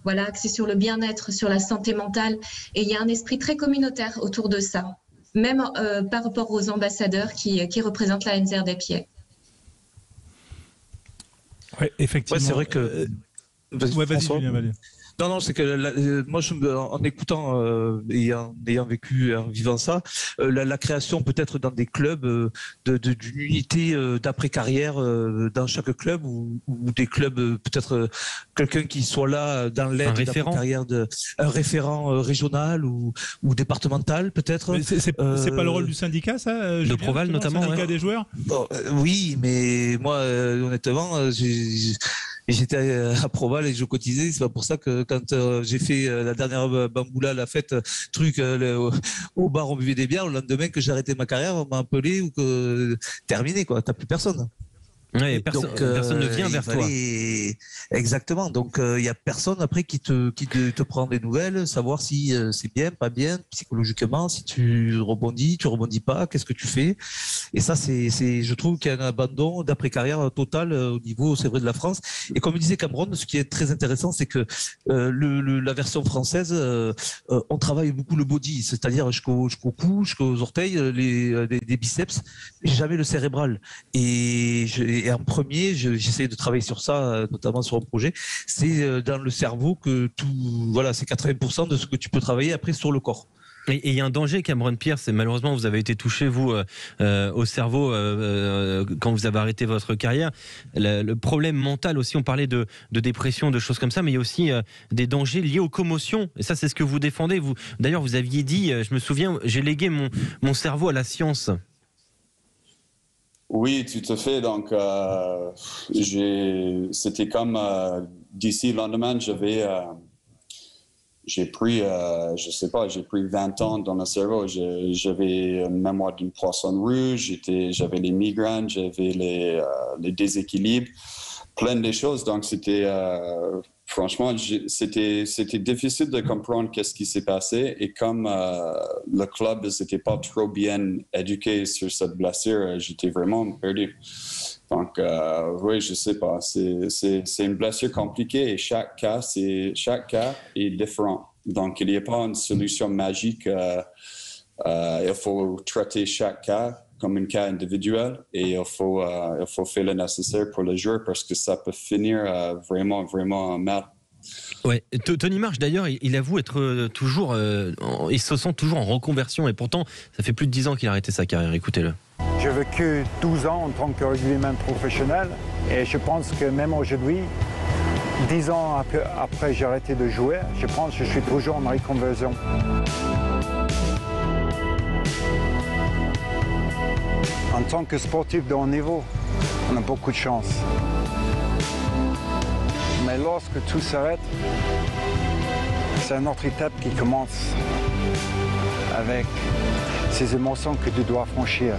axée sur le bien-être, sur la santé mentale, et il y a un esprit très communautaire autour de ça, même par rapport aux ambassadeurs qui représentent la NZRDPA. Oui, effectivement. Ouais, c'est vrai que... vas-y, Julien Vallée. Non, c'est que moi, en écoutant et en ayant vécu, en vivant ça, la création peut-être dans des clubs d'une unité d'après-carrière dans chaque club ou des clubs, peut-être quelqu'un qui soit là dans l'aide d'après-carrière, un référent régional ou départemental peut-être. C'est pas le rôle du syndicat, ça, Julien, de Proval notamment, le syndicat des joueurs. Oui, mais moi, honnêtement, j'étais à Proval et je cotisais. C'est pas pour ça que quand j'ai fait la dernière bamboula, la fête, au bar on buvait des bières, le lendemain que j'ai arrêté ma carrière, on m'a appelé ou que terminé quoi. T'as plus personne. Ouais, personne ne vient vers toi. Exactement. Donc il y a personne après qui te prend des nouvelles, savoir si c'est bien, pas bien, psychologiquement, si tu rebondis pas, qu'est-ce que tu fais. Et ça je trouve qu'il y a un abandon d'après-carrière total au niveau, c'est vrai, de la France. Et comme disait Cameron, ce qui est très intéressant, c'est que la version française, on travaille beaucoup le body, c'est-à-dire jusqu'au cou, jusqu'aux orteils, des biceps, jamais le cérébral. Et en premier, j'essaie de travailler sur ça, notamment sur un projet. C'est dans le cerveau que c'est 80% de ce que tu peux travailler après sur le corps. Et il y a un danger, Cameron Pearce, et malheureusement vous avez été touché, vous, au cerveau quand vous avez arrêté votre carrière. Le problème mental aussi, on parlait de dépression, de choses comme ça, mais il y a aussi des dangers liés aux commotions. Et ça, c'est ce que vous défendez. D'ailleurs, vous aviez dit, je me souviens, j'ai légué mon cerveau à la science. Oui, tout à fait. Donc, c'était comme d'ici le lendemain, j'ai pris 20 ans dans le cerveau. J'avais une mémoire d'une poisson rouge, j'avais les migraines, j'avais les déséquilibres, plein de choses. Donc, franchement, c'était difficile de comprendre qu'est-ce qui s'est passé. Et comme le club n'était pas trop bien éduqué sur cette blessure, j'étais vraiment perdu. Donc, oui, je sais pas. C'est une blessure compliquée et chaque cas est différent. Donc, il n'y a pas une solution magique. Il faut traiter chaque cas comme un cas individuel et il faut faire le nécessaire pour le joueur parce que ça peut finir vraiment, vraiment mal. Ouais, Tony Marsh d'ailleurs, il avoue être toujours, il se sent toujours en reconversion et pourtant ça fait plus de 10 ans qu'il a arrêté sa carrière, écoutez-le. J'ai vécu 12 ans en tant que rugbyman professionnel et je pense que même aujourd'hui, 10 ans après j'ai arrêté de jouer, je pense que je suis toujours en reconversion. En tant que sportif de haut niveau, on a beaucoup de chance. Mais lorsque tout s'arrête, c'est une autre étape qui commence avec ces émotions que tu dois franchir.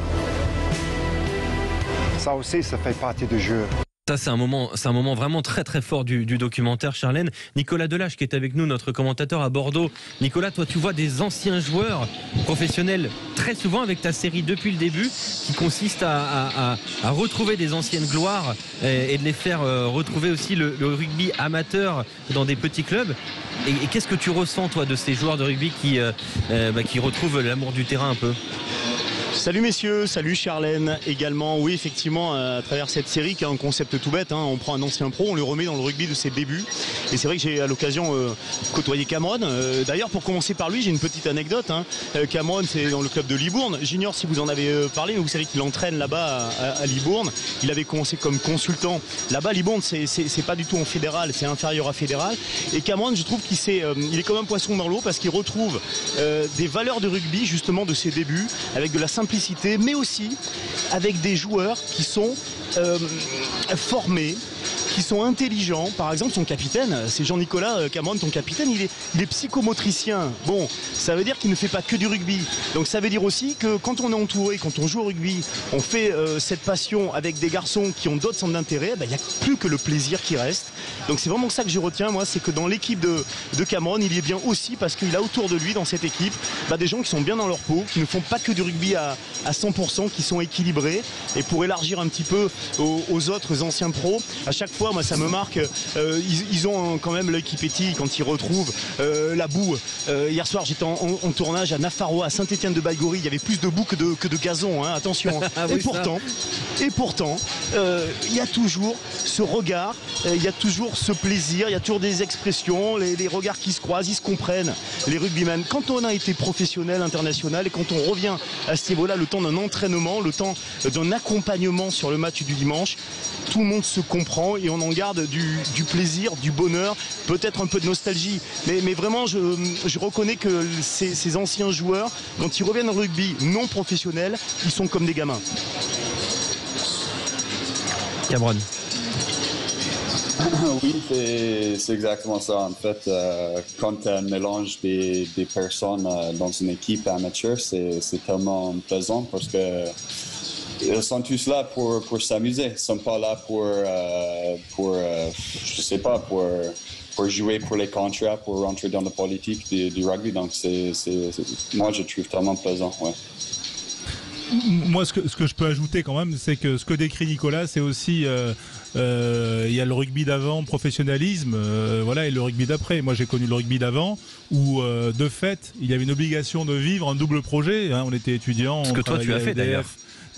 Ça aussi, ça fait partie du jeu. Ça, c'est un moment vraiment très très fort du documentaire, Charlène. Nicolas Delage qui est avec nous, notre commentateur à Bordeaux. Nicolas, toi tu vois des anciens joueurs professionnels très souvent avec ta série depuis le début qui consiste à retrouver des anciennes gloires et de les faire retrouver aussi le rugby amateur dans des petits clubs. Et qu'est-ce que tu ressens toi de ces joueurs de rugby qui retrouvent l'amour du terrain un peu ? Salut messieurs, salut Charlène également. Oui, effectivement, à travers cette série qui a un concept tout bête, on prend un ancien pro, on le remet dans le rugby de ses débuts. Et c'est vrai que j'ai à l'occasion côtoyé Cameron. D'ailleurs, pour commencer par lui, j'ai une petite anecdote. Cameron, c'est dans le club de Libourne. J'ignore si vous en avez parlé, mais vous savez qu'il entraîne là-bas à Libourne. Il avait commencé comme consultant. Là-bas, Libourne, c'est pas du tout en fédéral, c'est inférieur à fédéral. Et Cameron, je trouve il est comme un poisson dans l'eau parce qu'il retrouve des valeurs de rugby justement de ses débuts, avec de la simplicité, mais aussi avec des joueurs qui sont formés, qui sont intelligents. Par exemple, son capitaine, c'est Jean-Nicolas Cameron, ton capitaine, il est psychomotricien. Bon, ça veut dire qu'il ne fait pas que du rugby. Donc ça veut dire aussi que quand on est entouré, quand on joue au rugby, on fait cette passion avec des garçons qui ont d'autres centres d'intérêt, il n'y a plus que le plaisir qui reste. Donc c'est vraiment ça que je retiens, moi, c'est que dans l'équipe de Cameron, il y est bien aussi parce qu'il a autour de lui, dans cette équipe, des gens qui sont bien dans leur peau, qui ne font pas que du rugby à 100%, qui sont équilibrés. Et pour élargir un petit peu aux autres anciens pros, à chaque fois, moi ça me marque, ils ont quand même l'œil qui pétille quand ils retrouvent la boue. Hier soir j'étais en tournage à Nafarroa, à Saint-Étienne-de-Baïgorry, il y avait plus de boue que de gazon, attention. Et pourtant, il y a toujours ce regard, il y a toujours ce plaisir, il y a toujours des expressions, les regards qui se croisent, ils se comprennent, les rugbymen. Quand on a été professionnel, international, et quand on revient à ce niveau-là, le temps d'un entraînement, le temps d'un accompagnement sur le match du dimanche, tout le monde se comprend et on en garde du plaisir, du bonheur, peut-être un peu de nostalgie. Mais vraiment, je reconnais que ces anciens joueurs, quand ils reviennent au rugby non professionnel, ils sont comme des gamins. Cameron. Oui, c'est exactement ça. En fait, quand tu as un mélange des personnes dans une équipe amateur, c'est tellement plaisant parce que ils sont tous là pour s'amuser. Ils ne sont pas là pour je sais pas, pour jouer pour les contrats, pour rentrer dans la politique du rugby. Donc, moi, je trouve tellement plaisant. Ouais. Moi, ce que je peux ajouter quand même, c'est que ce que décrit Nicolas, c'est aussi il y a le rugby d'avant, professionnalisme, et le rugby d'après. Moi, j'ai connu le rugby d'avant où, de fait, il y avait une obligation de vivre un double projet. On était étudiants. Ce que toi, tu as fait d'ailleurs.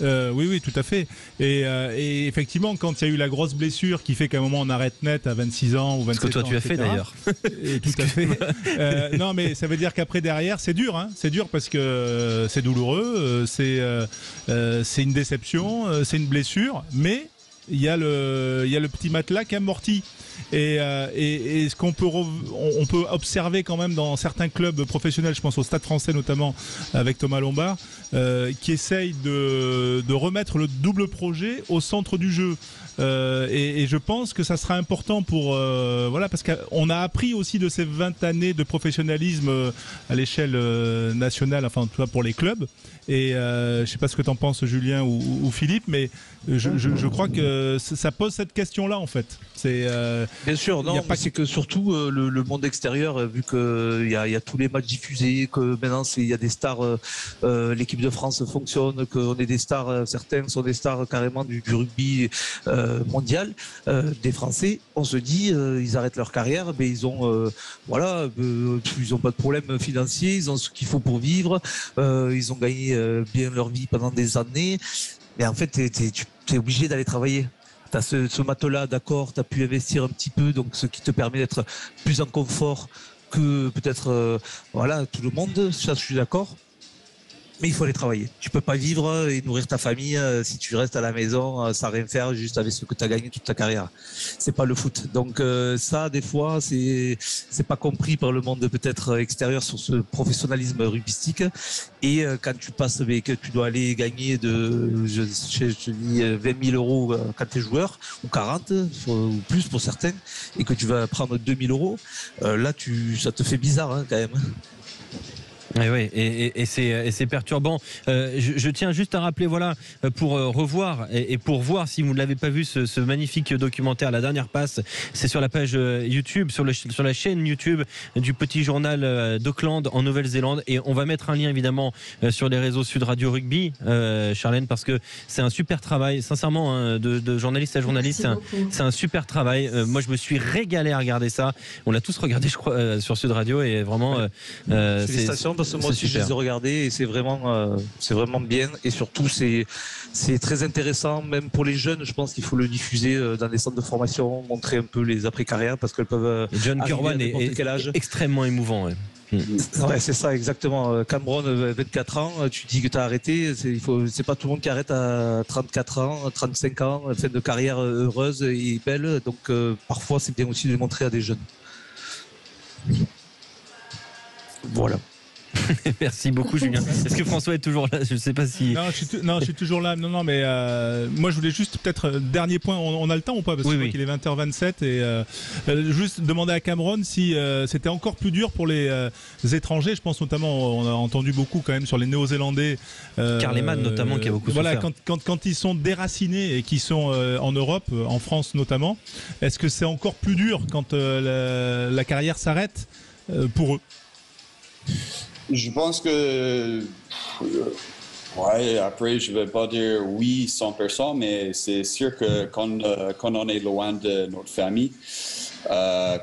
Oui, tout à fait. Et effectivement, quand il y a eu la grosse blessure qui fait qu'à un moment on arrête net à 26 ans ou 27 ans. Ce que toi tu as fait d'ailleurs. Tout à fait. Non, mais ça veut dire qu'après derrière, c'est dur. C'est dur parce que c'est douloureux, c'est une déception, c'est une blessure, mais il y a le petit matelas qui amortit. Et ce qu'on peut on peut observer quand même dans certains clubs professionnels, je pense au Stade Français notamment avec Thomas Lombard, qui essaye de remettre le double projet au centre du jeu. Et je pense que ça sera important pour parce qu'on a appris aussi de ces 20 années de professionnalisme à l'échelle nationale, enfin en tout cas pour les clubs. Et je sais pas ce que t'en penses, Julien ou Philippe, mais je crois que ça pose cette question-là en fait. C'est bien sûr, non, mais c'est que surtout le monde extérieur, vu que il y a tous les matchs diffusés, que maintenant il y a des stars, l'équipe de France fonctionne, qu'on est des stars, certaines sont des stars carrément du rugby mondial, des Français, on se dit ils arrêtent leur carrière, mais ils ont ils ont pas de problème financier, ils ont ce qu'il faut pour vivre, ils ont gagné bien leur vie pendant des années, mais en fait tu es obligé d'aller travailler. Tu as ce matelas, d'accord, tu as pu investir un petit peu, donc ce qui te permet d'être plus en confort que peut-être tout le monde, ça je suis d'accord. Mais il faut aller travailler. Tu peux pas vivre et nourrir ta famille si tu restes à la maison sans rien faire, juste avec ce que tu as gagné toute ta carrière. C'est pas le foot. Donc ça, des fois, c'est pas compris par le monde peut-être extérieur sur ce professionnalisme rugbystique. Et quand tu passes, que tu dois aller gagner je te dis 20 000 euros quand tu es joueur, ou 40, ou plus pour certains, et que tu vas prendre 2 000 euros, là, ça te fait bizarre quand même. Et c'est perturbant. Je tiens juste à rappeler, voilà, pour revoir et pour voir si vous ne l'avez pas vu, ce magnifique documentaire, La Dernière Passe, c'est sur la page YouTube, sur la chaîne YouTube du Petit Journal d'Auckland en Nouvelle-Zélande, et on va mettre un lien évidemment sur les réseaux Sud Radio Rugby, Charlène, parce que c'est un super travail, sincèrement, hein, de journaliste à journaliste, c'est un super travail. Moi, je me suis régalé à regarder ça. On l'a tous regardé, je crois, sur Sud Radio, et vraiment, félicitations, parce que moi aussi je les ai regardés et c'est vraiment bien, et surtout c'est très intéressant même pour les jeunes. Je pense qu'il faut le diffuser dans les centres de formation, montrer un peu les après-carrières, parce qu'elles peuvent John Kirwan est extrêmement émouvant. Ouais, c'est ça, exactement. Cameron, 24 ans, tu dis que tu as arrêté, c'est pas tout le monde qui arrête à 34 ans, 35 ans, fin de carrière heureuse et belle, donc parfois c'est bien aussi de le montrer à des jeunes. Voilà. Merci beaucoup, Julien. Est-ce que François est toujours là? Je ne sais pas si. Non, je suis toujours là. Non, mais moi je voulais juste peut-être dernier point. On a le temps ou pas? Parce que je crois qu'il est 20h27 et juste demander à Cameron si c'était encore plus dur pour les étrangers. Je pense notamment, on a entendu beaucoup quand même sur les Néo-Zélandais. Carleman notamment qui a beaucoup souffert. Voilà, quand ils sont déracinés et qui sont en Europe, en France notamment, est-ce que c'est encore plus dur quand la carrière s'arrête pour eux? Je pense que, ouais, après, je ne vais pas dire oui 100%, mais c'est sûr que quand on est loin de notre famille, ça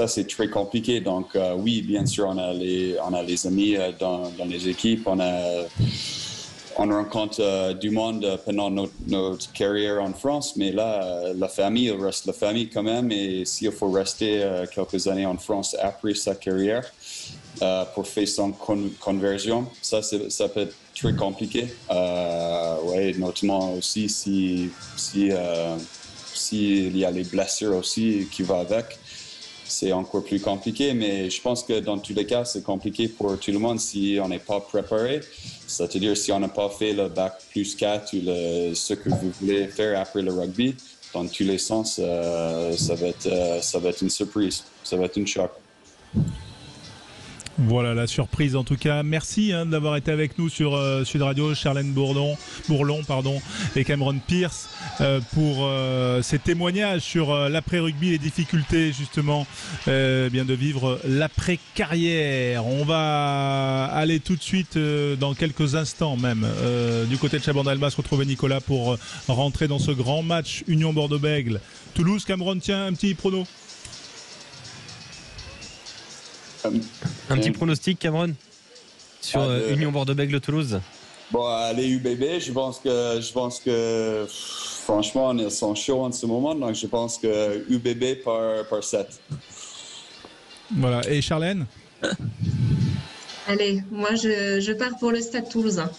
c'est très compliqué. Donc oui, bien sûr, on a les amis dans les équipes, on rencontre du monde pendant notre carrière en France, mais là, la famille, il reste la famille quand même. Et s'il faut rester quelques années en France après sa carrière pour faire son conversion, ça peut être très compliqué. Ouais, notamment aussi s'il y a les blessures aussi qui vont avec. C'est encore plus compliqué, mais je pense que dans tous les cas, c'est compliqué pour tout le monde si on n'est pas préparé. C'est-à-dire si on n'a pas fait le bac plus 4 ou ce que vous voulez faire après le rugby, dans tous les sens, ça va être une surprise, ça va être un choc. Voilà la surprise en tout cas. Merci d'avoir été avec nous sur Sud Radio, Charlène Bourlon et Cameron Pearce pour ces témoignages sur l'après-rugby, les difficultés justement bien de vivre l'après-carrière. On va aller tout de suite dans quelques instants même du côté de Chabandelmas retrouver Nicolas pour rentrer dans ce grand match Union Bordeaux-Bègles. Toulouse, Cameron, tiens, un petit prono. Un petit pronostic, Cameron, sur Union Bordeaux-Bègles Toulouse. Bon, allez UBB, je pense que franchement, ils sont chauds en ce moment, donc je pense que UBB par 7. Voilà, et Charlène? Allez, moi je pars pour le Stade Toulousain.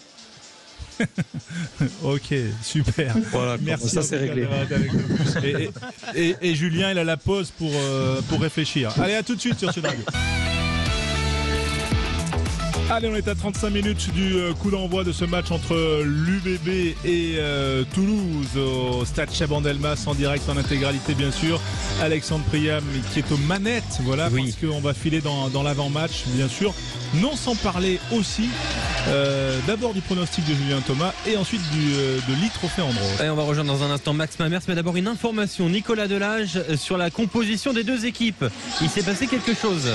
Ok, super. Voilà, merci. Ça c'est réglé. Et Julien, il a la pause pour réfléchir. Allez, à tout de suite sur Sud Radio. Allez, on est à 35 minutes du coup d'envoi de ce match entre l'UBB et Toulouse au stade Chabandelmas en direct, en intégralité bien sûr. Alexandre Priam qui est aux manettes, voilà, parce qu'on va filer dans l'avant-match bien sûr. Non sans parler aussi d'abord du pronostic de Julien Thomas et ensuite de l'e-trophée Andros. Et on va rejoindre dans un instant Max Mamers, mais d'abord une information, Nicolas Delage, sur la composition des deux équipes. Il s'est passé quelque chose.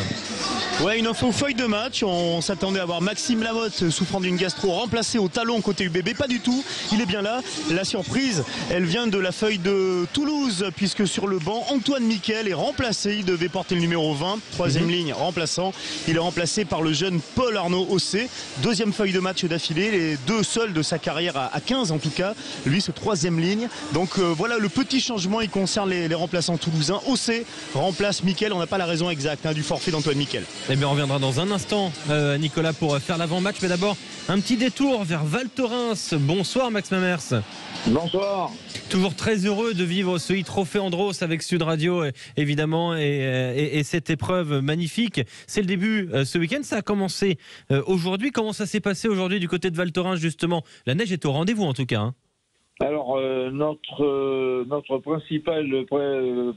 Ouais, une info feuille de match. On s'attendait à voir Maxime Lamotte souffrant d'une gastro remplacé au talon côté UBB. Pas du tout. Il est bien là. La surprise, elle vient de la feuille de Toulouse, puisque sur le banc, Antoine Miquel est remplacé. Il devait porter le numéro 20, troisième ligne remplaçant. Il est remplacé par le jeune Paul Arnaud Ossé. Deuxième feuille de match d'affilée. Les deux seuls de sa carrière à 15 en tout cas. Lui, c'est troisième ligne. Donc voilà, le petit changement, il concerne les remplaçants toulousains. Ossé remplace Miquel. On n'a pas la raison exacte du forfait d'Antoine Miquel. Eh bien, on reviendra dans un instant, Nicolas, pour faire l'avant-match. Mais d'abord, un petit détour vers Val Thorens. Bonsoir, Max Mamers. Bonsoir. Toujours très heureux de vivre ce e-trophée Andros avec Sud Radio, évidemment, et cette épreuve magnifique. C'est le début ce week-end. Ça a commencé aujourd'hui. Comment ça s'est passé aujourd'hui du côté de Val Thorens, justement? La neige est au rendez-vous, en tout cas. Alors, notre principal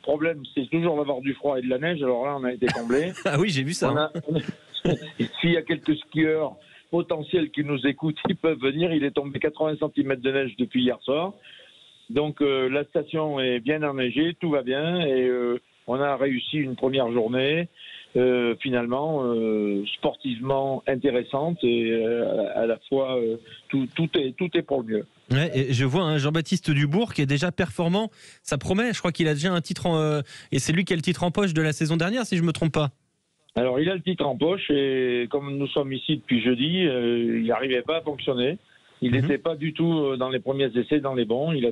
problème, c'est toujours d'avoir du froid et de la neige. Alors là, on a été comblé. Ah oui, j'ai vu ça. S'il y a quelques skieurs potentiels qui nous écoutent, ils peuvent venir. Il est tombé 80 cm de neige depuis hier soir. Donc la station est bien enneigée, tout va bien et on a réussi une première journée finalement sportivement intéressante et à la fois tout est pour le mieux. Ouais, et je vois Jean-Baptiste Dubourg qui est déjà performant, ça promet. Je crois qu'il a déjà un titre et c'est lui qui a le titre en poche de la saison dernière, si je me trompe pas. Alors il a le titre en poche et comme nous sommes ici depuis jeudi, il n'arrivait pas à fonctionner. Il n'était pas du tout dans les premiers essais dans les bons. Il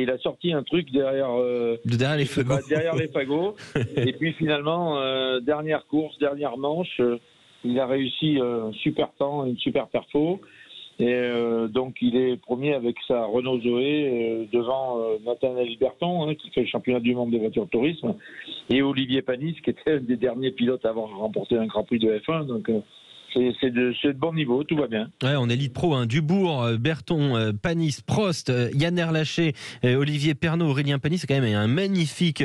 a sorti un truc derrière les fagots. Derrière les fagots. Et puis finalement, dernière course, dernière manche, il a réussi un super temps, une super perfo. Et donc il est premier avec sa Renault Zoé devant Nathanaël Berton, qui fait le championnat du monde des voitures de tourisme, et Olivier Panis, qui était un des derniers pilotes à avoir remporté un Grand Prix de F1. Donc c'est de bon niveau, tout va bien. Ouais, on est lead pro, Dubourg, Berton, Panis, Prost, Yann Erlaché, Olivier Pernaut, Aurélien Panis, c'est quand même un magnifique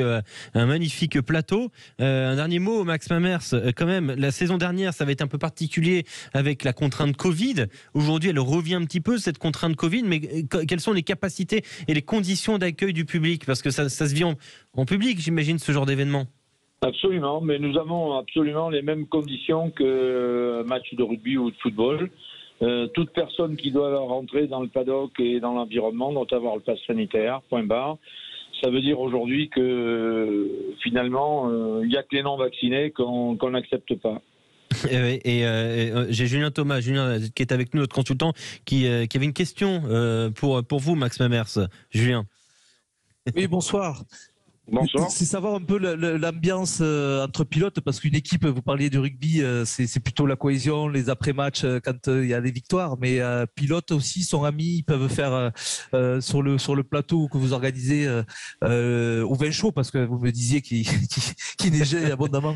plateau. Un dernier mot, Max Mamers, quand même, la saison dernière, ça va être un peu particulier avec la contrainte Covid. Aujourd'hui, elle revient un petit peu, cette contrainte Covid, mais quelles sont les capacités et les conditions d'accueil du public? Parce que ça se vit en public, j'imagine, ce genre d'événement. Absolument, mais nous avons absolument les mêmes conditions qu'un match de rugby ou de football. Toute personne qui doit rentrer dans le paddock et dans l'environnement doit avoir le pass sanitaire, point barre. Ça veut dire aujourd'hui que finalement, il n'y a que les non-vaccinés qu'on n'accepte pas. Et j'ai Julien Thomas, qui est avec nous, notre consultant, qui avait une question pour vous, Max Mamers. Julien. Oui, bonsoir. Bonsoir. C'est savoir un peu l'ambiance entre pilotes, parce qu'une équipe, vous parliez du rugby, c'est plutôt la cohésion, les après-matchs quand il y a des victoires, mais pilotes aussi sont amis, ils peuvent faire sur le plateau que vous organisez au vin chaud, parce que vous me disiez qu'il neigeait abondamment.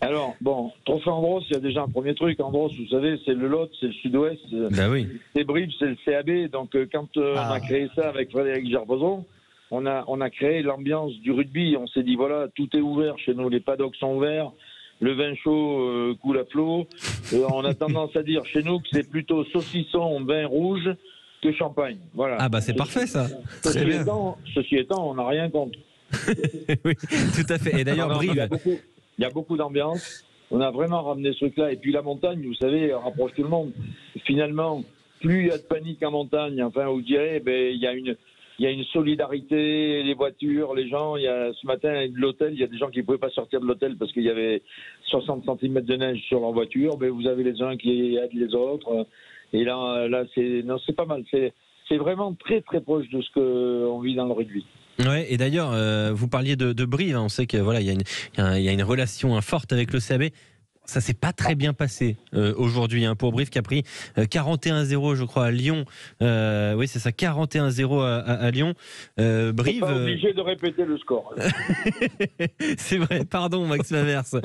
Alors, bon, Trophée Andros, il y a déjà un premier truc. Andros, vous savez, c'est le Lot, c'est le Sud-Ouest, oui. C'est Brive, c'est le CAB. Donc, quand on a créé ça avec Frédéric Gerboson, on a créé l'ambiance du rugby. On s'est dit, voilà, tout est ouvert chez nous, les paddocks sont ouverts, le vin chaud coule à flot. On a tendance à dire chez nous que c'est plutôt saucisson, vin rouge que champagne. Voilà. Ah bah c'est parfait ça. Très bien. Ceci étant, on n'a rien contre. Oui, tout à fait. Et d'ailleurs, Brive... Il y a beaucoup d'ambiance. On a vraiment ramené ce truc-là. Et puis la montagne, vous savez, rapproche tout le monde. Finalement, plus il y a de panique en montagne, enfin, vous direz, il y a une solidarité, les voitures, les gens. Ce matin, de l'hôtel, il y a des gens qui ne pouvaient pas sortir de l'hôtel parce qu'il y avait 60 cm de neige sur leur voiture. Vous avez les uns qui aident les autres. Et là, c'est pas mal. C'est vraiment très, très proche de ce qu'on vit dans le rugby. Ouais, et d'ailleurs, vous parliez de Brive. On sait que voilà, il y a une relation forte avec le CAB. Ça s'est pas très bien passé aujourd'hui pour Brive, qui a pris 41-0, je crois, à Lyon. Oui, c'est ça, 41-0 à Lyon. Brive. Pas obligé de répéter le score. C'est vrai, pardon, Max Mamers.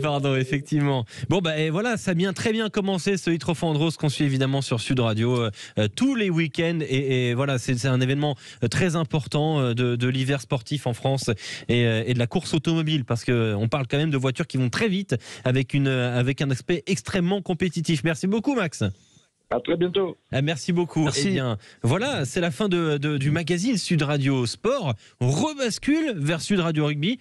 Pardon, effectivement. Bon, et voilà, ça a bien très bien commencé ce Trophée Andros qu'on suit évidemment sur Sud Radio tous les week-ends. Et voilà, c'est un événement très important de l'hiver sportif en France et de la course automobile, parce qu'on parle quand même de voitures qui vont très vite, avec un aspect extrêmement compétitif. Merci beaucoup, Max. À très bientôt. Merci beaucoup. Merci. Eh bien, voilà, c'est la fin du magazine Sud Radio Sport. On rebascule vers Sud Radio Rugby.